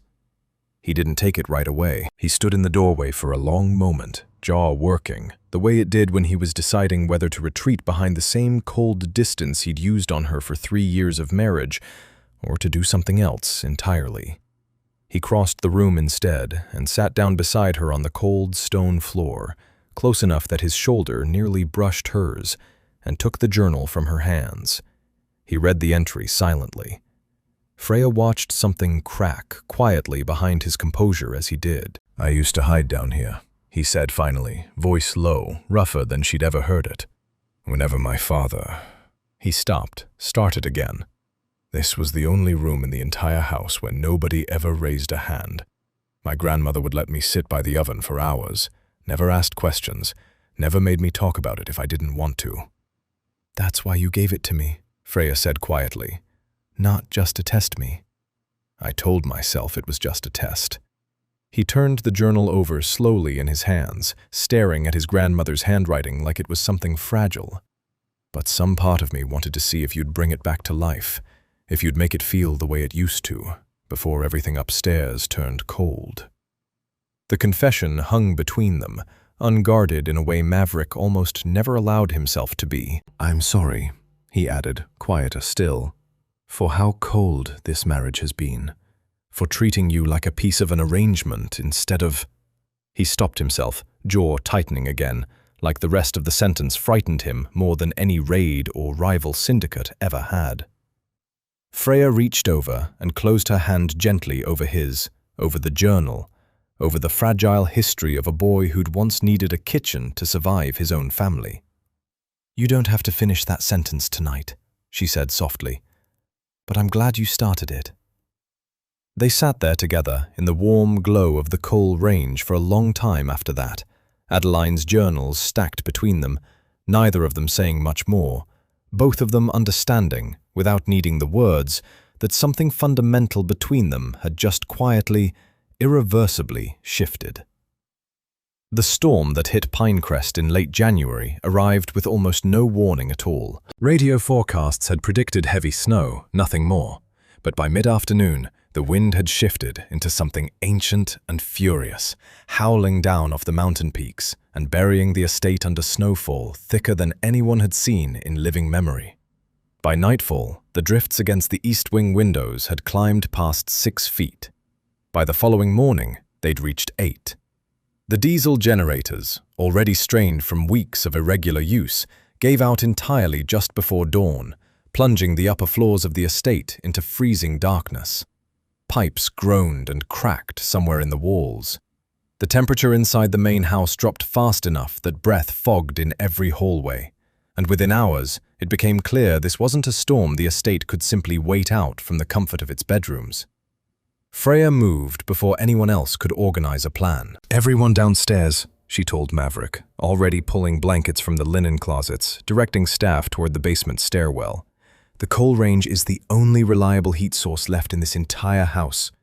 He didn't take it right away. He stood in the doorway for a long moment, jaw working, the way it did when he was deciding whether to retreat behind the same cold distance he'd used on her for 3 years of marriage, or to do something else entirely. He crossed the room instead and sat down beside her on the cold stone floor, close enough that his shoulder nearly brushed hers, and took the journal from her hands. He read the entry silently. Freya watched something crack quietly behind his composure as he did. "I used to hide down here," he said finally, voice low, rougher than she'd ever heard it. "Whenever my father—" He stopped, started again. "This was the only room in the entire house where nobody ever raised a hand. My grandmother would let me sit by the oven for hours, never asked questions, never made me talk about it if I didn't want to." "That's why you gave it to me," Freya said quietly. "Not just to test me." "I told myself it was just a test." He turned the journal over slowly in his hands, staring at his grandmother's handwriting like it was something fragile. "But some part of me wanted to see if you'd bring it back to life, if you'd make it feel the way it used to, before everything upstairs turned cold." The confession hung between them, unguarded in a way Maverick almost never allowed himself to be. "I'm sorry," he added, quieter still, "for how cold this marriage has been, for treating you like a piece of an arrangement instead of—" He stopped himself, jaw tightening again, like the rest of the sentence frightened him more than any raid or rival syndicate ever had. Freya reached over and closed her hand gently over his, over the journal, over the fragile history of a boy who'd once needed a kitchen to survive his own family. "You don't have to finish that sentence tonight," she said softly, "but I'm glad you started it." They sat there together in the warm glow of the coal range for a long time after that, Adeline's journals stacked between them, neither of them saying much more, both of them understanding, without needing the words, that something fundamental between them had just quietly, irreversibly shifted. The storm that hit Pinecrest in late January arrived with almost no warning at all. Radio forecasts had predicted heavy snow, nothing more. But by mid-afternoon, the wind had shifted into something ancient and furious, howling down off the mountain peaks and burying the estate under snowfall thicker than anyone had seen in living memory. By nightfall, the drifts against the east wing windows had climbed past 6 feet. By the following morning, they'd reached 8. The diesel generators, already strained from weeks of irregular use, gave out entirely just before dawn, plunging the upper floors of the estate into freezing darkness. Pipes groaned and cracked somewhere in the walls. The temperature inside the main house dropped fast enough that breath fogged in every hallway, and within hours, it became clear this wasn't a storm the estate could simply wait out from the comfort of its bedrooms. Freya moved before anyone else could organize a plan. "Everyone downstairs," she told Maverick, already pulling blankets from the linen closets, directing staff toward the basement stairwell. "The coal range is the only reliable heat source left in this entire house.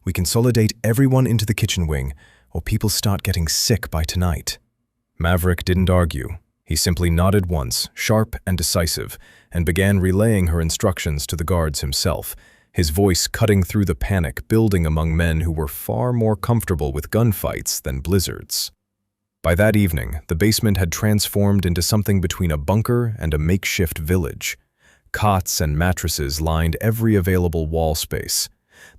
We consolidate everyone into the kitchen wing, or people start getting sick by tonight." Maverick didn't argue. He simply nodded once, sharp and decisive, and began relaying her instructions to the guards himself, his voice cutting through the panic building among men who were far more comfortable with gunfights than blizzards. By that evening, the basement had transformed into something between a bunker and a makeshift village. Cots and mattresses lined every available wall space.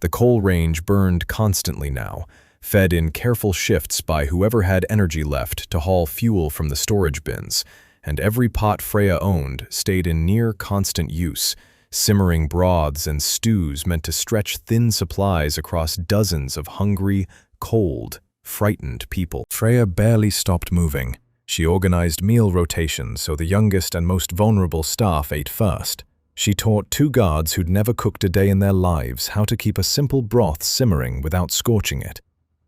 The coal range burned constantly now, fed in careful shifts by whoever had energy left to haul fuel from the storage bins, and every pot Freya owned stayed in near constant use, simmering broths and stews meant to stretch thin supplies across dozens of hungry, cold, frightened people. Freya barely stopped moving. She organized meal rotations so the youngest and most vulnerable staff ate first. She taught 2 guards who'd never cooked a day in their lives how to keep a simple broth simmering without scorching it.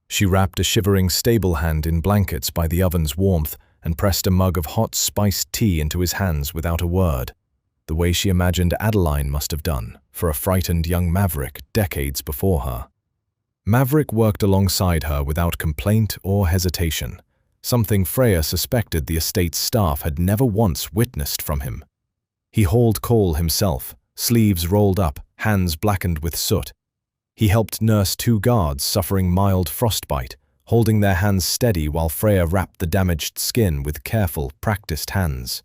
She wrapped a shivering stable hand in blankets by the oven's warmth and pressed a mug of hot spiced tea into his hands without a word, the way she imagined Adeline must have done for a frightened young Maverick decades before her. Maverick worked alongside her without complaint or hesitation, something Freya suspected the estate's staff had never once witnessed from him. He hauled coal himself, sleeves rolled up, hands blackened with soot. He helped nurse 2 guards suffering mild frostbite, holding their hands steady while Freya wrapped the damaged skin with careful, practiced hands.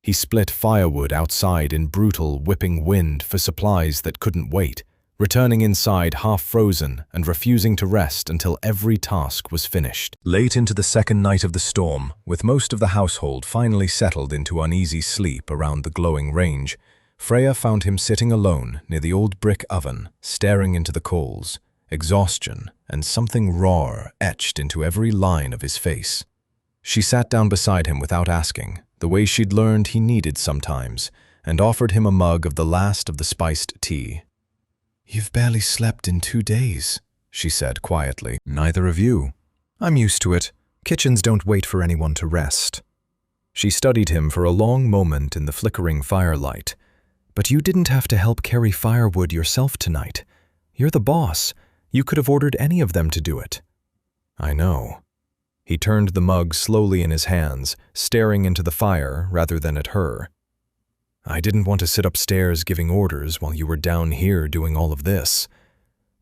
He split firewood outside in brutal, whipping wind for supplies that couldn't wait, returning inside half-frozen and refusing to rest until every task was finished. Late into the second night of the storm, with most of the household finally settled into uneasy sleep around the glowing range, Freya found him sitting alone near the old brick oven, staring into the coals, exhaustion and something raw etched into every line of his face. She sat down beside him without asking, the way she'd learned he needed sometimes, and offered him a mug of the last of the spiced tea. "You've barely slept in 2 days, she said quietly. "Neither of you. I'm used to it. Kitchens don't wait for anyone to rest." She studied him for a long moment in the flickering firelight. "But you didn't have to help carry firewood yourself tonight. You're the boss. You could have ordered any of them to do it." "I know." He turned the mug slowly in his hands, staring into the fire rather than at her. "I didn't want to sit upstairs giving orders while you were down here doing all of this.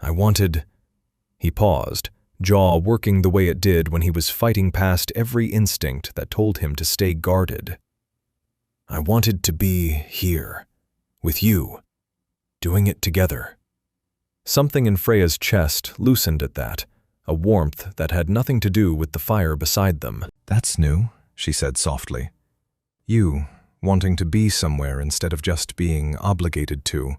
I wanted—" He paused, jaw working the way it did when he was fighting past every instinct that told him to stay guarded. "I wanted to be here, with you, doing it together." Something in Freya's chest loosened at that, a warmth that had nothing to do with the fire beside them. "That's new," she said softly. "You, wanting to be somewhere instead of just being obligated to.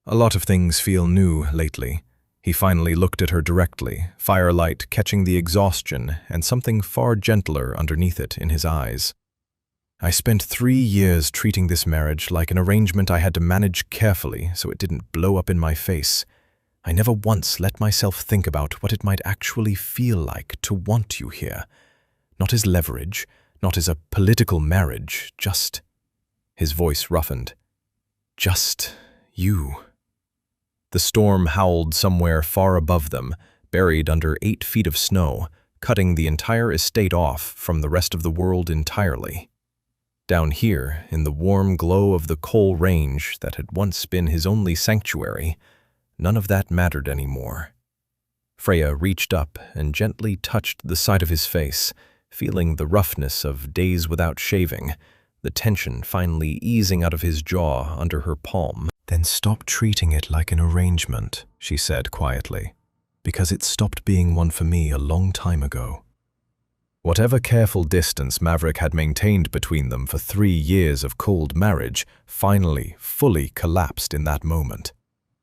A lot of things feel new lately." He finally looked at her directly, firelight catching the exhaustion and something far gentler underneath it in his eyes. "I spent 3 years treating this marriage like an arrangement I had to manage carefully so it didn't blow up in my face. I never once let myself think about what it might actually feel like to want you here. Not as leverage, not as a political marriage, just His voice roughened. "Just you." The storm howled somewhere far above them, buried under 8 feet of snow, cutting the entire estate off from the rest of the world entirely. Down here, in the warm glow of the coal range that had once been his only sanctuary, none of that mattered anymore. Freya reached up and gently touched the side of his face, feeling the roughness of days without shaving, the tension finally easing out of his jaw under her palm. "Then stop treating it like an arrangement," she said quietly, "because it stopped being one for me a long time ago." Whatever careful distance Maverick had maintained between them for 3 years of cold marriage finally, fully collapsed in that moment.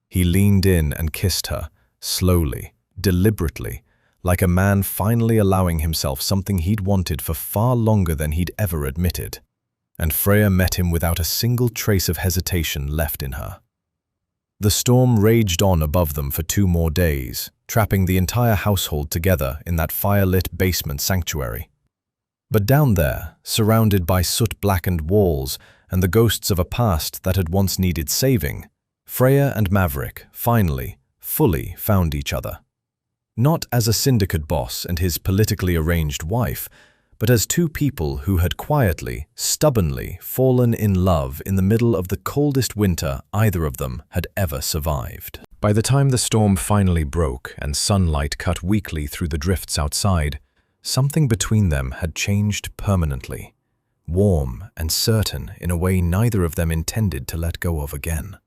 He leaned in and kissed her, slowly, deliberately, like a man finally allowing himself something he'd wanted for far longer than he'd ever admitted. And Freya met him without a single trace of hesitation left in her. The storm raged on above them for 2 more days, trapping the entire household together in that fire-lit basement sanctuary. But down there, surrounded by soot-blackened walls and the ghosts of a past that had once needed saving, Freya and Maverick finally, fully found each other. Not as a syndicate boss and his politically arranged wife, but as 2 people who had quietly, stubbornly fallen in love in the middle of the coldest winter either of them had ever survived. By the time the storm finally broke and sunlight cut weakly through the drifts outside, something between them had changed permanently, warm and certain in a way neither of them intended to let go of again.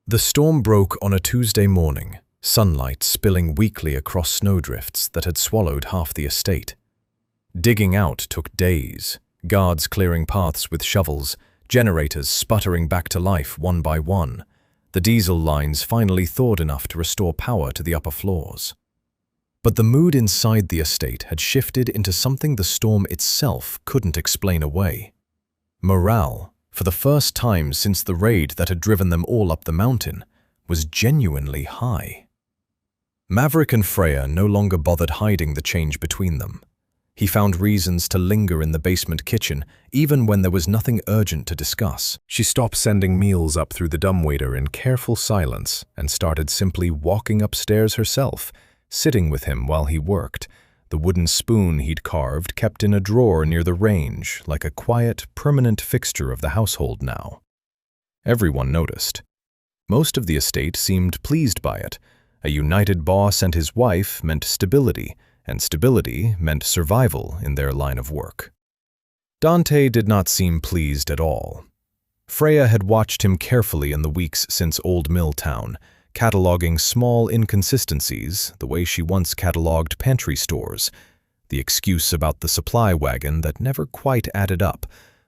The storm broke on a Tuesday morning, sunlight spilling weakly across snowdrifts that had swallowed half the estate. Digging out took days, guards clearing paths with shovels, generators sputtering back to life one by one. The diesel lines finally thawed enough to restore power to the upper floors. But the mood inside the estate had shifted into something the storm itself couldn't explain away. Morale, for the first time since the raid that had driven them all up the mountain, was genuinely high. Maverick and Freya no longer bothered hiding the change between them. He found reasons to linger in the basement kitchen, even when there was nothing urgent to discuss. She stopped sending meals up through the dumbwaiter in careful silence and started simply walking upstairs herself, sitting with him while he worked, the wooden spoon he'd carved kept in a drawer near the range, like a quiet, permanent fixture of the household now. Everyone noticed. Most of the estate seemed pleased by it. A united boss and his wife meant stability, and stability meant survival in their line of work. Dante did not seem pleased at all. Freya had watched him carefully in the weeks since Old Mill Town, cataloging small inconsistencies the way she once cataloged pantry stores, the excuse about the supply wagon that never quite added up,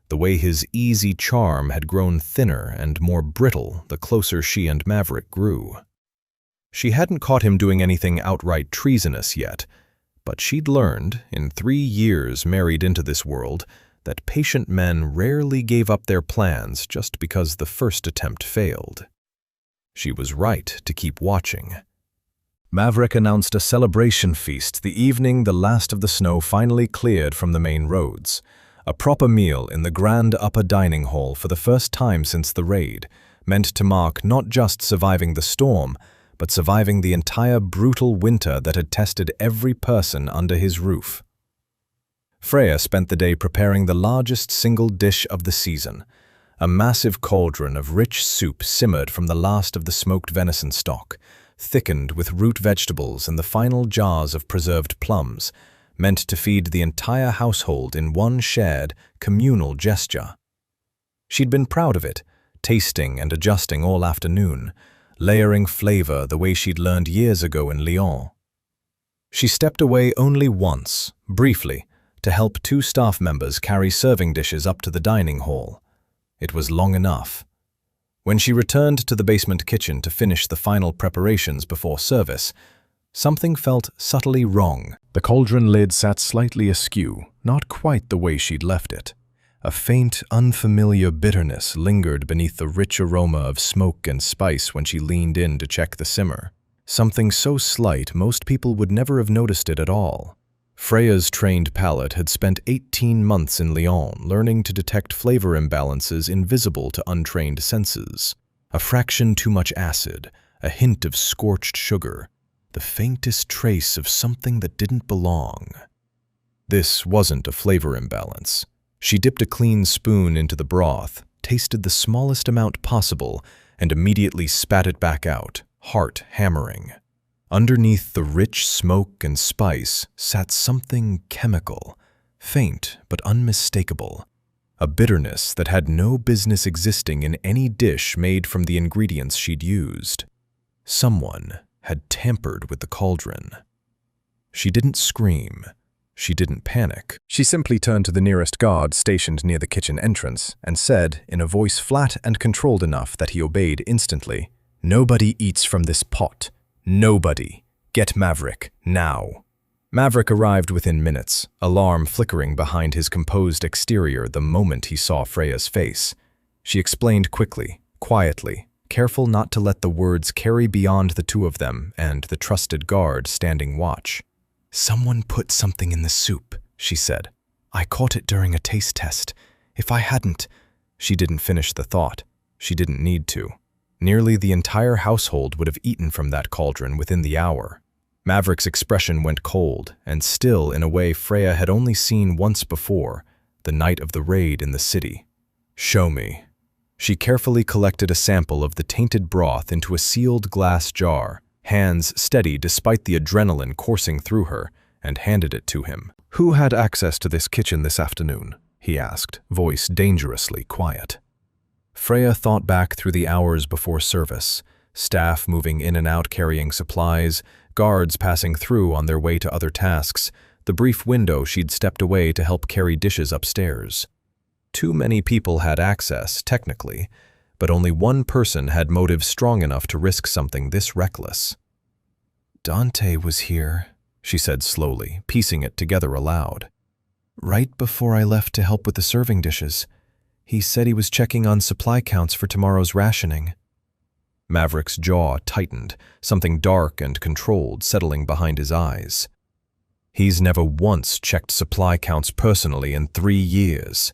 the way his easy charm had grown thinner and more brittle the closer she and Maverick grew. She hadn't caught him doing anything outright treasonous yet, but she'd learned, in 3 years married into this world, that patient men rarely gave up their plans just because the first attempt failed. She was right to keep watching. Maverick announced a celebration feast the evening the last of the snow finally cleared from the main roads. A proper meal in the grand upper dining hall for the first time since the raid, meant to mark not just surviving the storm, but surviving the entire brutal winter that had tested every person under his roof. Freya spent the day preparing the largest single dish of the season. A massive cauldron of rich soup simmered from the last of the smoked venison stock, thickened with root vegetables and the final jars of preserved plums, meant to feed the entire household in one shared, communal gesture. She'd been proud of it, tasting and adjusting all afternoon, layering flavor the way she'd learned years ago in Lyon. She stepped away only once, briefly, to help 2 staff members carry serving dishes up to the dining hall. It was long enough. When she returned to the basement kitchen to finish the final preparations before service, something felt subtly wrong. The cauldron lid sat slightly askew, not quite the way she'd left it. A faint, unfamiliar bitterness lingered beneath the rich aroma of smoke and spice when she leaned in to check the simmer. Something so slight most people would never have noticed it at all. Freya's trained palate had spent 18 months in Lyon learning to detect flavor imbalances invisible to untrained senses. A fraction too much acid, a hint of scorched sugar, the faintest trace of something that didn't belong. This wasn't a flavor imbalance. She dipped a clean spoon into the broth, tasted the smallest amount possible, and immediately spat it back out, heart hammering. Underneath the rich smoke and spice sat something chemical, faint but unmistakable, a bitterness that had no business existing in any dish made from the ingredients she'd used. Someone had tampered with the cauldron. She didn't scream. She didn't panic. She simply turned to the nearest guard stationed near the kitchen entrance and said, in a voice flat and controlled enough that he obeyed instantly, "Nobody eats from this pot. Nobody. Get Maverick, now." Maverick arrived within minutes, alarm flickering behind his composed exterior the moment he saw Freya's face. She explained quickly, quietly, careful not to let the words carry beyond the two of them and the trusted guard standing watch. "Someone put something in the soup," she said. "I caught it during a taste test. If I hadn't—" She didn't finish the thought. She didn't need to. Nearly the entire household would have eaten from that cauldron within the hour. Maverick's expression went cold, and still in a way Freya had only seen once before, the night of the raid in the city. "Show me." She carefully collected a sample of the tainted broth into a sealed glass jar, hands steady despite the adrenaline coursing through her, and handed it to him. "Who had access to this kitchen this afternoon?" he asked, voice dangerously quiet. Freya thought back through the hours before service, staff moving in and out carrying supplies, guards passing through on their way to other tasks, the brief window she'd stepped away to help carry dishes upstairs. Too many people had access, technically, but only one person had motive strong enough to risk something this reckless. "Dante was here," she said slowly, piecing it together aloud. "Right before I left to help with the serving dishes. He said he was checking on supply counts for tomorrow's rationing." Maverick's jaw tightened, something dark and controlled settling behind his eyes. He's never once checked supply counts personally in 3 years.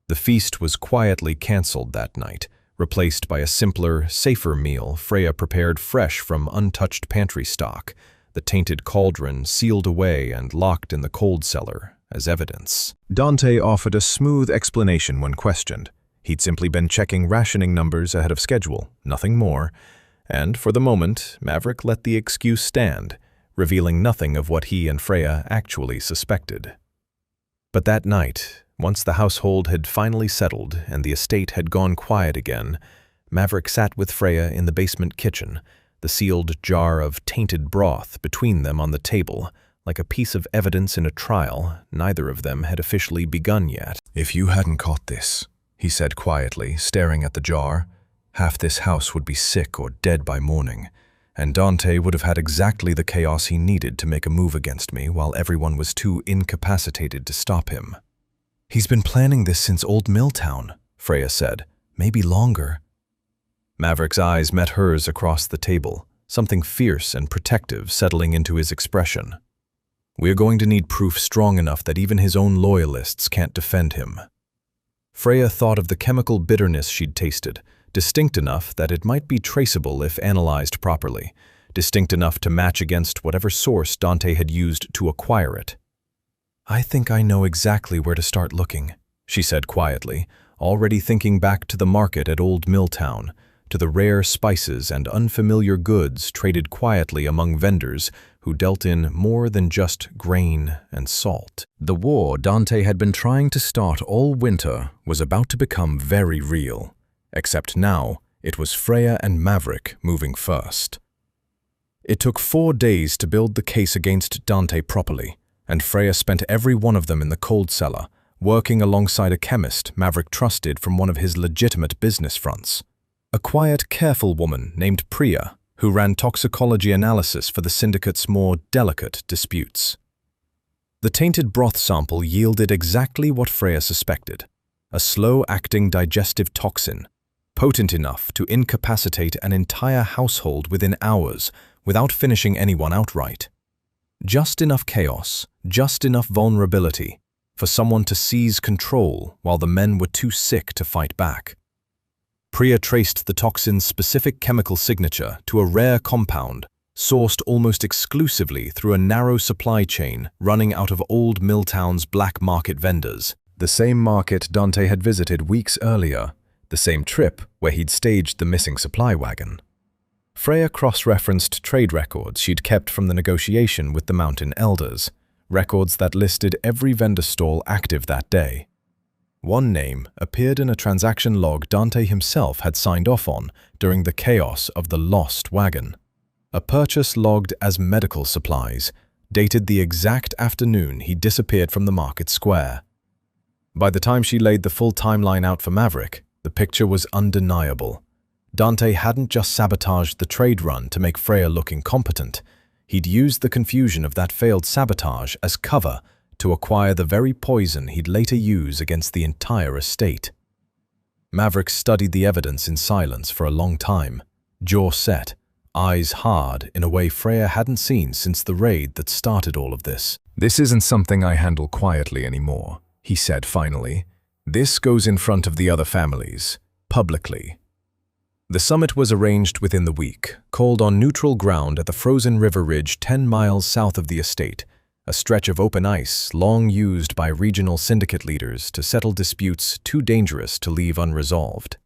The feast was quietly cancelled that night, replaced by a simpler, safer meal Freya prepared fresh from untouched pantry stock, the tainted cauldron sealed away and locked in the cold cellar as evidence. Dante offered a smooth explanation when questioned. He'd simply been checking rationing numbers ahead of schedule, nothing more, and for the moment, Maverick let the excuse stand, revealing nothing of what he and Freya actually suspected. But that night, once the household had finally settled and the estate had gone quiet again, Maverick sat with Freya in the basement kitchen, the sealed jar of tainted broth between them on the table, like a piece of evidence in a trial neither of them had officially begun yet. "If you hadn't caught this," he said quietly, staring at the jar, "half this house would be sick or dead by morning, and Dante would have had exactly the chaos he needed to make a move against me while everyone was too incapacitated to stop him." "He's been planning this since Old Milltown," Freya said. "Maybe longer." Maverick's eyes met hers across the table, something fierce and protective settling into his expression. "We're going to need proof strong enough that even his own loyalists can't defend him." Freya thought of the chemical bitterness she'd tasted, distinct enough that it might be traceable if analyzed properly, distinct enough to match against whatever source Dante had used to acquire it. "I think I know exactly where to start looking," she said quietly, already thinking back to the market at Old Milltown, to the rare spices and unfamiliar goods traded quietly among vendors who dealt in more than just grain and salt. The war Dante had been trying to start all winter was about to become very real, except now it was Freya and Maverick moving first. It took 4 days to build the case against Dante properly, and Freya spent every one of them in the cold cellar, working alongside a chemist Maverick trusted from one of his legitimate business fronts. A quiet, careful woman named Priya, who ran toxicology analysis for the syndicate's more delicate disputes. The tainted broth sample yielded exactly what Freya suspected, a slow-acting digestive toxin, potent enough to incapacitate an entire household within hours without finishing anyone outright. Just enough chaos, just enough vulnerability for someone to seize control while the men were too sick to fight back. Priya traced the toxin's specific chemical signature to a rare compound sourced almost exclusively through a narrow supply chain running out of Old Milltown's black market vendors. The same market Dante had visited weeks earlier, the same trip where he'd staged the missing supply wagon. Freya cross-referenced trade records she'd kept from the negotiation with the mountain elders, records that listed every vendor stall active that day. One name appeared in a transaction log Dante himself had signed off on during the chaos of the lost wagon. A purchase logged as medical supplies, dated the exact afternoon he disappeared from the market square. By the time she laid the full timeline out for Maverick, the picture was undeniable. Dante hadn't just sabotaged the trade run to make Freya look incompetent. He'd used the confusion of that failed sabotage as cover to acquire the very poison he'd later use against the entire estate. Maverick studied the evidence in silence for a long time, jaw set, eyes hard in a way Freya hadn't seen since the raid that started all of this. "This isn't something I handle quietly anymore," he said finally. "This goes in front of the other families, publicly." The summit was arranged within the week, called on neutral ground at the frozen river ridge 10 miles south of the estate, a stretch of open ice long used by regional syndicate leaders to settle disputes too dangerous to leave unresolved.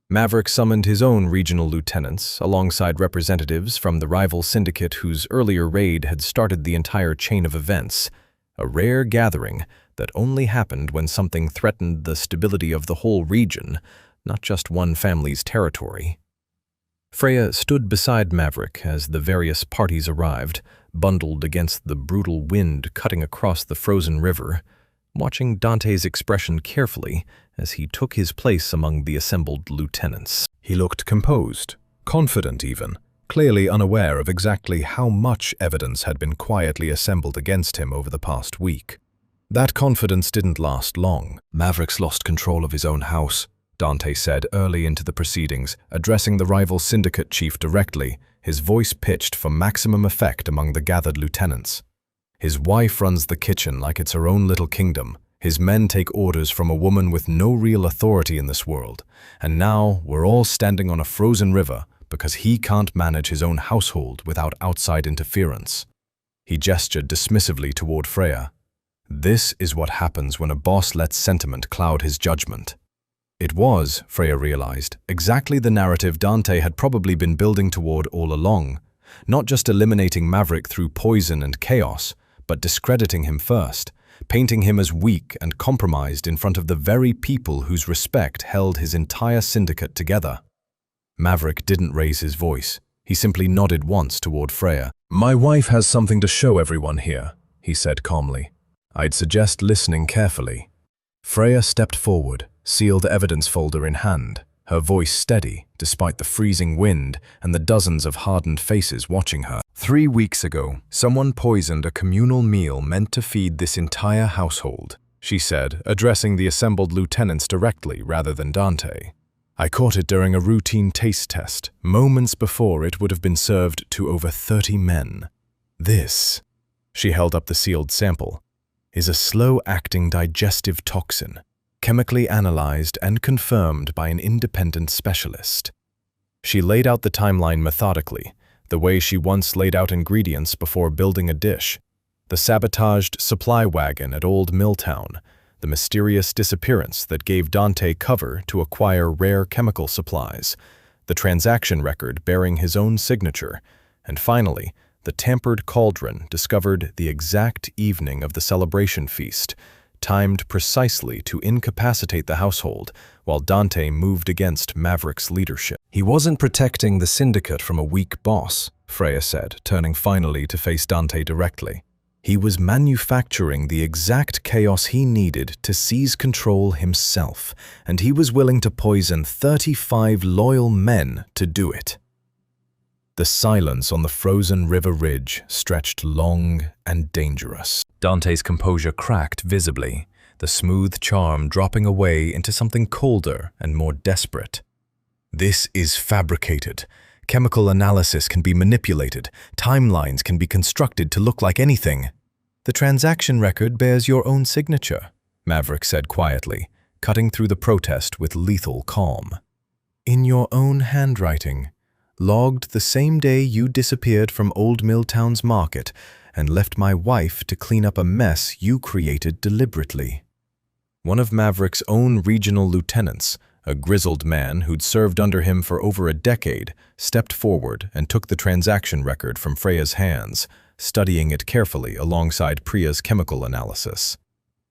Maverick summoned his own regional lieutenants alongside representatives from the rival syndicate whose earlier raid had started the entire chain of events, a rare gathering that only happened when something threatened the stability of the whole region, not just one family's territory. Freya stood beside Maverick as the various parties arrived, bundled against the brutal wind cutting across the frozen river, watching Dante's expression carefully as he took his place among the assembled lieutenants. He looked composed, confident even, clearly unaware of exactly how much evidence had been quietly assembled against him over the past week. That confidence didn't last long. "Maverick's lost control of his own house," Dante said early into the proceedings, addressing the rival syndicate chief directly, his voice pitched for maximum effect among the gathered lieutenants. "His wife runs the kitchen like it's her own little kingdom. His men take orders from a woman with no real authority in this world. And now we're all standing on a frozen river because he can't manage his own household without outside interference." He gestured dismissively toward Freya. "This is what happens when a boss lets sentiment cloud his judgment." It was, Freya realized, exactly the narrative Dante had probably been building toward all along, not just eliminating Maverick through poison and chaos, but discrediting him first, painting him as weak and compromised in front of the very people whose respect held his entire syndicate together. Maverick didn't raise his voice. He simply nodded once toward Freya. "My wife has something to show everyone here," he said calmly. "I'd suggest listening carefully." Freya stepped forward, sealed evidence folder in hand, her voice steady despite the freezing wind and the dozens of hardened faces watching her. 3 weeks ago, someone poisoned a communal meal meant to feed this entire household, she said, addressing the assembled lieutenants directly rather than Dante. "I caught it during a routine taste test, moments before it would have been served to over 30 men. This," she held up the sealed sample, "is a slow-acting digestive toxin, chemically analyzed and confirmed by an independent specialist." She laid out the timeline methodically, the way she once laid out ingredients before building a dish. The sabotaged supply wagon at Old Milltown, the mysterious disappearance that gave Dante cover to acquire rare chemical supplies, the transaction record bearing his own signature, and finally, the tampered cauldron discovered the exact evening of the celebration feast, timed precisely to incapacitate the household while Dante moved against Maverick's leadership. "He wasn't protecting the syndicate from a weak boss," Freya said, turning finally to face Dante directly. "He was manufacturing the exact chaos he needed to seize control himself, and he was willing to poison 35 loyal men to do it." The silence on the frozen river ridge stretched long and dangerous. Dante's composure cracked visibly, the smooth charm dropping away into something colder and more desperate. "This is fabricated, Chemical analysis can be manipulated. Timelines can be constructed to look like anything. The transaction record bears your own signature, Maverick said quietly, cutting through the protest with lethal calm. In your own handwriting, logged the same day you disappeared from Old Milltown's market and left my wife to clean up a mess you created deliberately. One of Maverick's own regional lieutenants, a grizzled man who'd served under him for over a decade, stepped forward and took the transaction record from Freya's hands, studying it carefully alongside Priya's chemical analysis.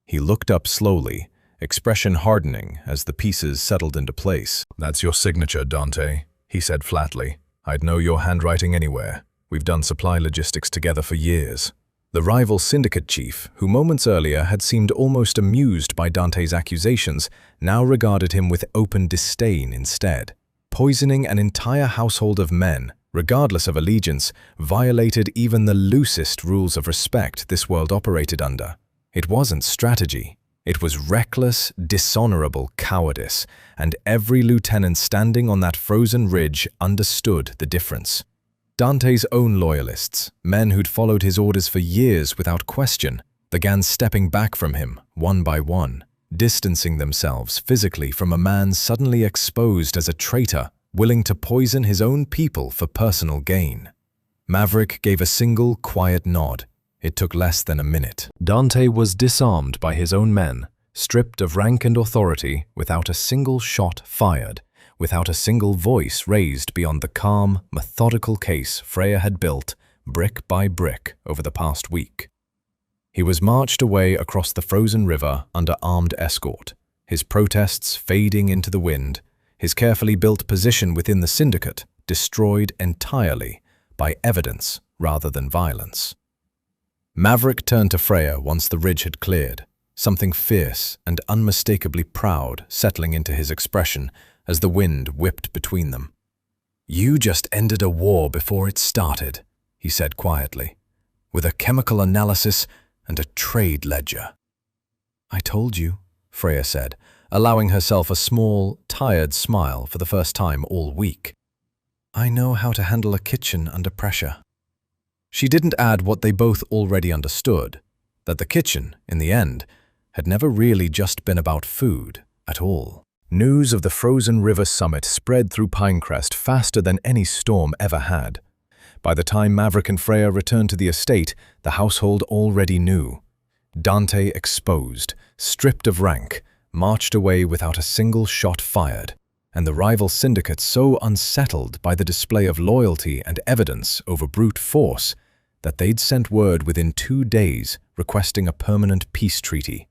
He looked up slowly, expression hardening as the pieces settled into place. "That's your signature, Dante," he said flatly. "I'd know your handwriting anywhere. We've done supply logistics together for years." The rival syndicate chief, who moments earlier had seemed almost amused by Dante's accusations, now regarded him with open disdain instead. Poisoning an entire household of men, regardless of allegiance, violated even the loosest rules of respect this world operated under. It wasn't strategy. It was reckless, dishonorable cowardice, and every lieutenant standing on that frozen ridge understood the difference. Dante's own loyalists, men who'd followed his orders for years without question, began stepping back from him, one by one, distancing themselves physically from a man suddenly exposed as a traitor, willing to poison his own people for personal gain. Maverick gave a single, quiet nod. It took less than a minute. Dante was disarmed by his own men, stripped of rank and authority, without a single shot fired, without a single voice raised beyond the calm, methodical case Freya had built, brick by brick, over the past week. He was marched away across the frozen river under armed escort, his protests fading into the wind, his carefully built position within the syndicate destroyed entirely by evidence rather than violence. Maverick turned to Freya once the ridge had cleared, something fierce and unmistakably proud settling into his expression as the wind whipped between them. "You just ended a war before it started," he said quietly, "with a chemical analysis and a trade ledger." "I told you," Freya said, allowing herself a small, tired smile for the first time all week. "I know how to handle a kitchen under pressure." She didn't add what they both already understood, that the kitchen, in the end, had never really just been about food at all. News of the frozen river summit spread through Pinecrest faster than any storm ever had. By the time Maverick and Freya returned to the estate, the household already knew. Dante exposed, stripped of rank, marched away without a single shot fired, and the rival syndicate so unsettled by the display of loyalty and evidence over brute force that they'd sent word within 2 days requesting a permanent peace treaty.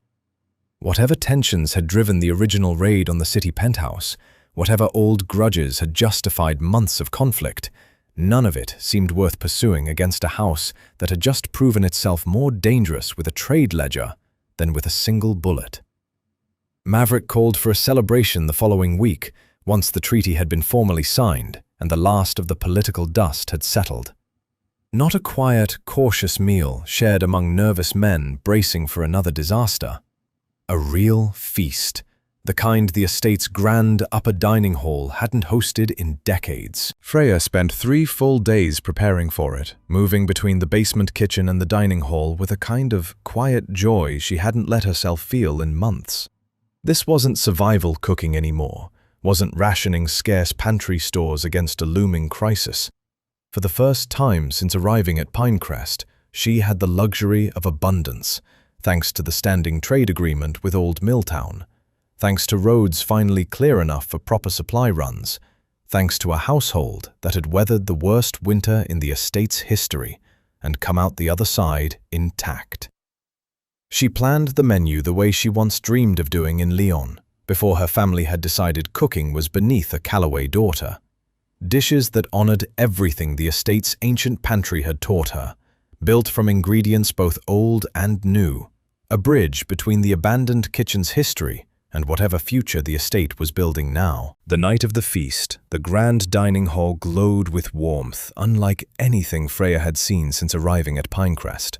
Whatever tensions had driven the original raid on the city penthouse, whatever old grudges had justified months of conflict, none of it seemed worth pursuing against a house that had just proven itself more dangerous with a trade ledger than with a single bullet. Maverick called for a celebration the following week, once the treaty had been formally signed and the last of the political dust had settled. Not a quiet, cautious meal shared among nervous men bracing for another disaster. A real feast, the kind the estate's grand upper dining hall hadn't hosted in decades. Freya spent 3 full days preparing for it, moving between the basement kitchen and the dining hall with a kind of quiet joy she hadn't let herself feel in months. This wasn't survival cooking anymore, wasn't rationing scarce pantry stores against a looming crisis. For the first time since arriving at Pinecrest, she had the luxury of abundance, thanks to the standing trade agreement with Old Milltown, thanks to roads finally clear enough for proper supply runs, thanks to a household that had weathered the worst winter in the estate's history and come out the other side intact. She planned the menu the way she once dreamed of doing in Lyon, before her family had decided cooking was beneath a Callaway daughter. Dishes that honored everything the estate's ancient pantry had taught her, built from ingredients both old and new, a bridge between the abandoned kitchen's history and whatever future the estate was building now. The night of the feast, the grand dining hall glowed with warmth, unlike anything Freya had seen since arriving at Pinecrest.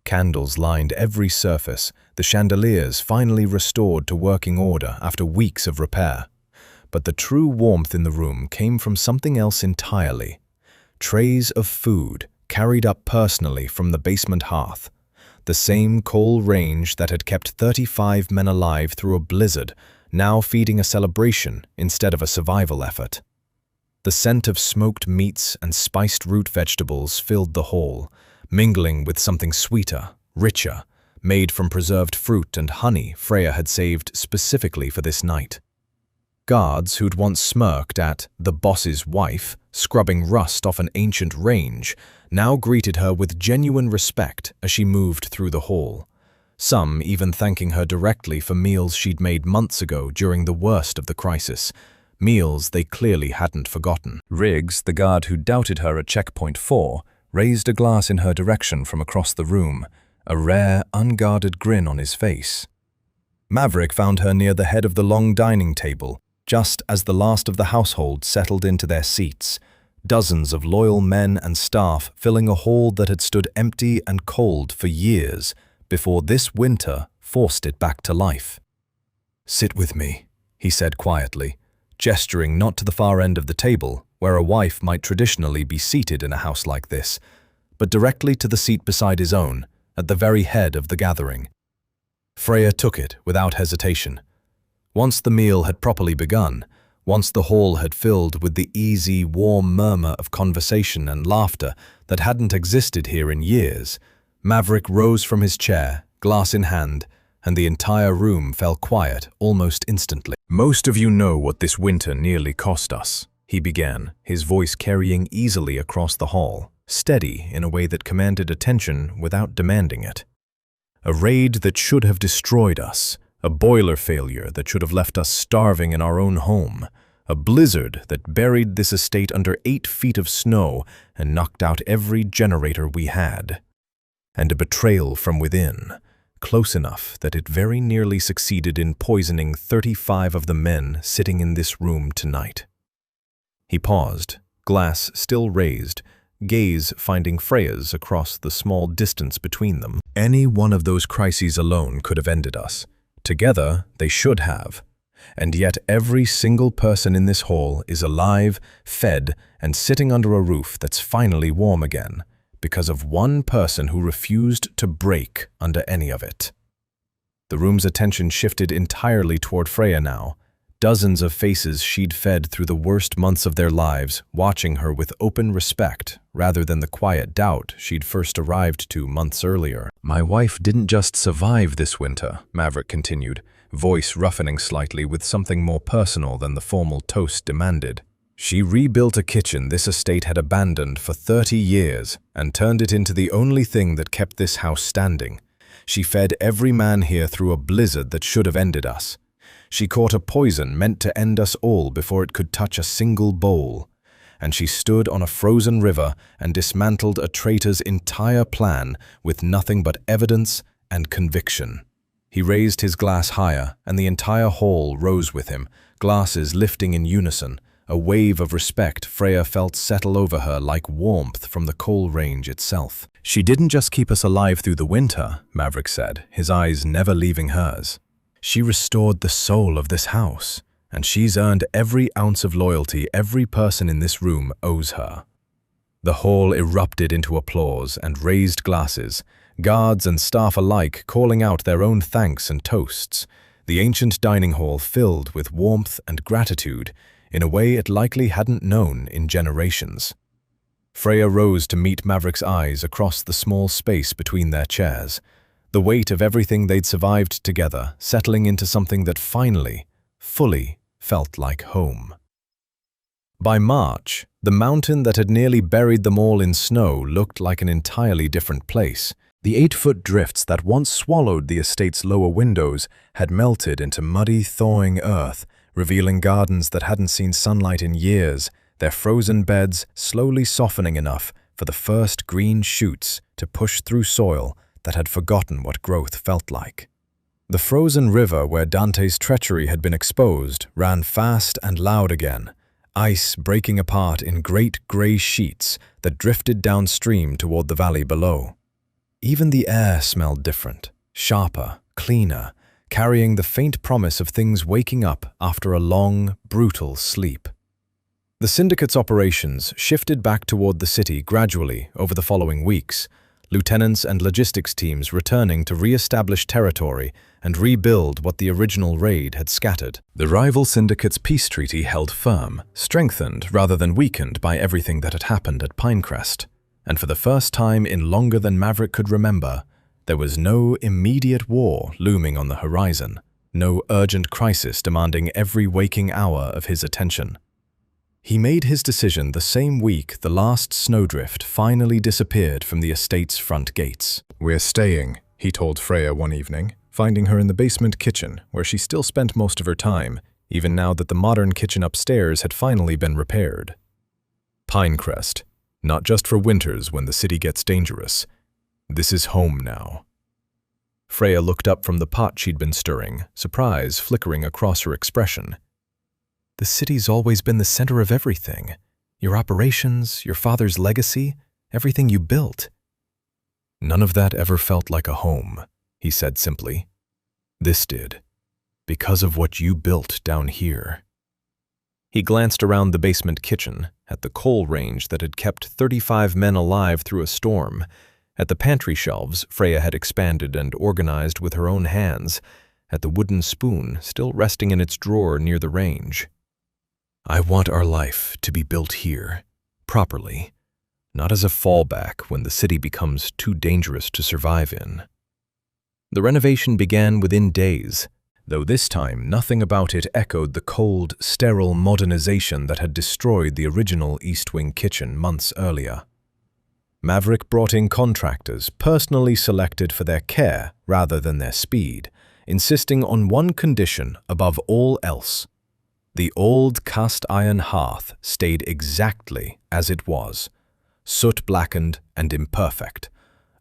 Candles lined every surface, the chandeliers finally restored to working order after weeks of repair. But the true warmth in the room came from something else entirely. Trays of food carried up personally from the basement hearth. The same coal range that had kept 35 men alive through a blizzard, now feeding a celebration instead of a survival effort. The scent of smoked meats and spiced root vegetables filled the hall, mingling with something sweeter, richer, made from preserved fruit and honey Freya had saved specifically for this night. Guards who'd once smirked at the boss's wife scrubbing rust off an ancient range now greeted her with genuine respect as she moved through the hall, some even thanking her directly for meals she'd made months ago during the worst of the crisis, meals they clearly hadn't forgotten. Riggs, the guard who doubted her at checkpoint 4, raised a glass in her direction from across the room, a rare, unguarded grin on his face. Maverick found her near the head of the long dining table, just as the last of the household settled into their seats, dozens of loyal men and staff filling a hall that had stood empty and cold for years before this winter forced it back to life. "Sit with me," he said quietly, gesturing not to the far end of the table, where a wife might traditionally be seated in a house like this, but directly to the seat beside his own, at the very head of the gathering. Freya took it without hesitation. Once the meal had properly begun, once the hall had filled with the easy, warm murmur of conversation and laughter that hadn't existed here in years, Maverick rose from his chair, glass in hand, and the entire room fell quiet almost instantly. "Most of you know what this winter nearly cost us," he began, his voice carrying easily across the hall, steady in a way that commanded attention without demanding it. "A raid that should have destroyed us, a boiler failure that should have left us starving in our own home, a blizzard that buried this estate under 8 feet of snow and knocked out every generator we had, and a betrayal from within, close enough that it very nearly succeeded in poisoning 35 of the men sitting in this room tonight." He paused, glass still raised, gaze finding Freya's across the small distance between them. "Any one of those crises alone could have ended us. Together, they should have. And yet every single person in this hall is alive, fed, and sitting under a roof that's finally warm again, because of one person who refused to break under any of it." The room's attention shifted entirely toward Freya now, dozens of faces she'd fed through the worst months of their lives, watching her with open respect rather than the quiet doubt she'd first arrived to months earlier. "My wife didn't just survive this winter," Maverick continued, voice roughening slightly with something more personal than the formal toast demanded. "She rebuilt a kitchen this estate had abandoned for 30 years and turned it into the only thing that kept this house standing. She fed every man here through a blizzard that should have ended us. She caught a poison meant to end us all before it could touch a single bowl. And she stood on a frozen river and dismantled a traitor's entire plan with nothing but evidence and conviction." He raised his glass higher, and the entire hall rose with him, glasses lifting in unison, a wave of respect Freya felt settle over her like warmth from the coal range itself. "She didn't just keep us alive through the winter," Maverick said, his eyes never leaving hers. "She restored the soul of this house, and she's earned every ounce of loyalty every person in this room owes her." The hall erupted into applause and raised glasses, guards and staff alike calling out their own thanks and toasts, the ancient dining hall filled with warmth and gratitude in a way it likely hadn't known in generations. Freya rose to meet Maverick's eyes across the small space between their chairs, the weight of everything they'd survived together settling into something that finally, fully felt like home. By March, the mountain that had nearly buried them all in snow looked like an entirely different place. The 8-foot drifts that once swallowed the estate's lower windows had melted into muddy, thawing earth, revealing gardens that hadn't seen sunlight in years, their frozen beds slowly softening enough for the first green shoots to push through soil that had forgotten what growth felt like. The frozen river where Dante's treachery had been exposed ran fast and loud again, ice breaking apart in great grey sheets that drifted downstream toward the valley below. Even the air smelled different, sharper, cleaner, carrying the faint promise of things waking up after a long, brutal sleep. The syndicate's operations shifted back toward the city gradually over the following weeks, lieutenants and logistics teams returning to re-establish territory and rebuild what the original raid had scattered. The rival syndicate's peace treaty held firm, strengthened rather than weakened by everything that had happened at Pinecrest. And for the first time in longer than Maverick could remember, there was no immediate war looming on the horizon, no urgent crisis demanding every waking hour of his attention. He made his decision the same week the last snowdrift finally disappeared from the estate's front gates. "We're staying," he told Freya one evening, finding her in the basement kitchen where she still spent most of her time, even now that the modern kitchen upstairs had finally been repaired. "Pinecrest, not just for winters when the city gets dangerous. This is home now." Freya looked up from the pot she'd been stirring, surprise flickering across her expression. "The city's always been the center of everything. Your operations, your father's legacy, everything you built." "None of that ever felt like a home," he said simply. "This did, because of what you built down here." He glanced around the basement kitchen, at the coal range that had kept 35 men alive through a storm, at the pantry shelves Freya had expanded and organized with her own hands, at the wooden spoon still resting in its drawer near the range. "I want our life to be built here, properly, not as a fallback when the city becomes too dangerous to survive in." The renovation began within days, though this time nothing about it echoed the cold, sterile modernization that had destroyed the original East Wing kitchen months earlier. Maverick brought in contractors personally selected for their care rather than their speed, insisting on one condition above all else. The old cast-iron hearth stayed exactly as it was, soot-blackened and imperfect,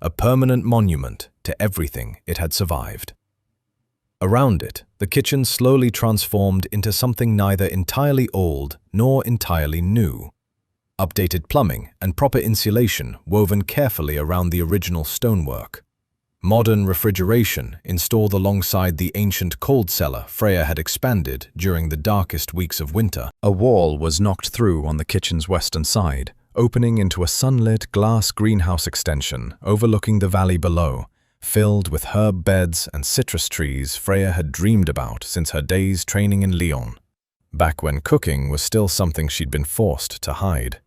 a permanent monument to everything it had survived. Around it, the kitchen slowly transformed into something neither entirely old nor entirely new. Updated plumbing and proper insulation woven carefully around the original stonework. Modern refrigeration installed alongside the ancient cold cellar Freya had expanded during the darkest weeks of winter. A wall was knocked through on the kitchen's western side, opening into a sunlit glass greenhouse extension overlooking the valley below, filled with herb beds and citrus trees Freya had dreamed about since her days training in Lyon, back when cooking was still something she'd been forced to hide.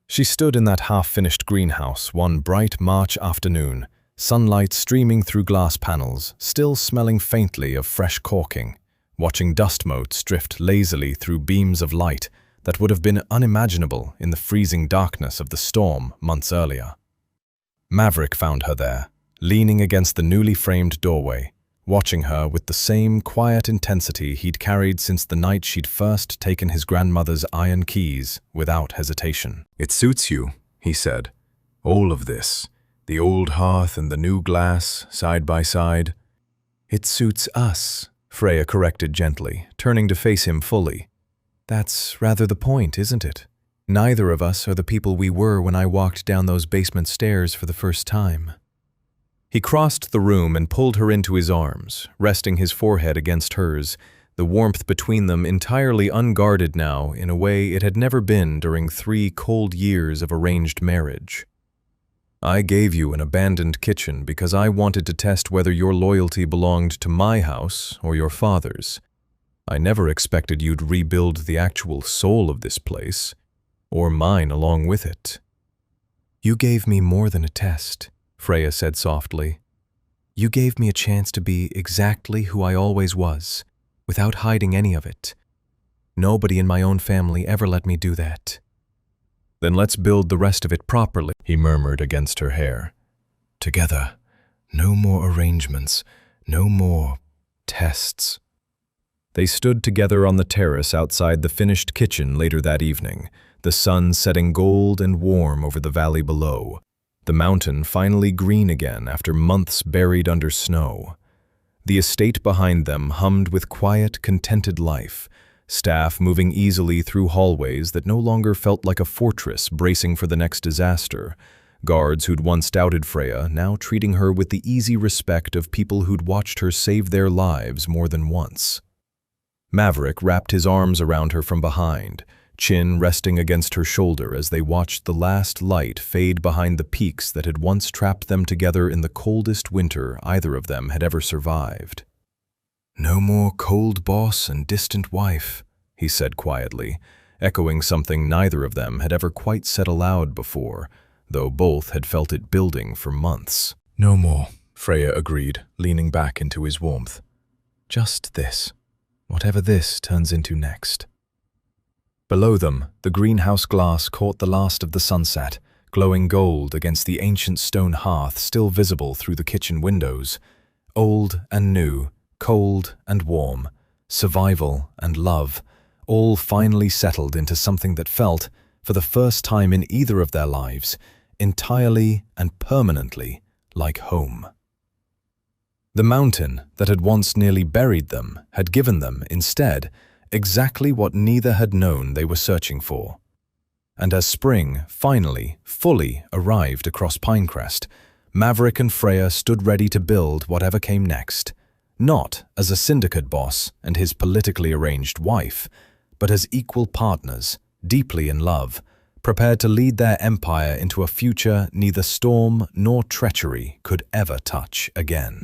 She stood in that half-finished greenhouse one bright March afternoon, sunlight streaming through glass panels, still smelling faintly of fresh caulking, watching dust motes drift lazily through beams of light that would have been unimaginable in the freezing darkness of the storm months earlier. Maverick found her there, leaning against the newly framed doorway, watching her with the same quiet intensity he'd carried since the night she'd first taken his grandmother's iron keys without hesitation. "It suits you," he said. "All of this. The old hearth and the new glass, side by side." "It suits us," Freya corrected gently, turning to face him fully. "That's rather the point, isn't it? Neither of us are the people we were when I walked down those basement stairs for the first time." He crossed the room and pulled her into his arms, resting his forehead against hers, the warmth between them entirely unguarded now in a way it had never been during 3 cold years of arranged marriage. "I gave you an abandoned kitchen because I wanted to test whether your loyalty belonged to my house or your father's. I never expected you'd rebuild the actual soul of this place, or mine along with it." "You gave me more than a test," Freya said softly. "You gave me a chance to be exactly who I always was, without hiding any of it. Nobody in my own family ever let me do that." "Then let's build the rest of it properly," he murmured against her hair. "Together. No more arrangements. No more tests." They stood together on the terrace outside the finished kitchen later that evening, the sun setting gold and warm over the valley below, the mountain finally green again after months buried under snow. The estate behind them hummed with quiet, contented life, staff moving easily through hallways that no longer felt like a fortress bracing for the next disaster, Guards who'd once doubted Freya now treating her with the easy respect of people who'd watched her save their lives more than once. Maverick wrapped his arms around her from behind, chin resting against her shoulder as they watched the last light fade behind the peaks that had once trapped them together in the coldest winter either of them had ever survived. "No more cold boss and distant wife," he said quietly, echoing something neither of them had ever quite said aloud before, though both had felt it building for months. "No more," Freya agreed, leaning back into his warmth. "Just this, whatever this turns into next." Below them, the greenhouse glass caught the last of the sunset, glowing gold against the ancient stone hearth still visible through the kitchen windows. Old and new, cold and warm, survival and love, all finally settled into something that felt, for the first time in either of their lives, entirely and permanently like home. The mountain that had once nearly buried them had given them, instead, exactly what neither had known they were searching for. And as spring finally, fully arrived across Pinecrest, Maverick and Freya stood ready to build whatever came next, not as a syndicate boss and his politically arranged wife, but as equal partners, deeply in love, prepared to lead their empire into a future neither storm nor treachery could ever touch again.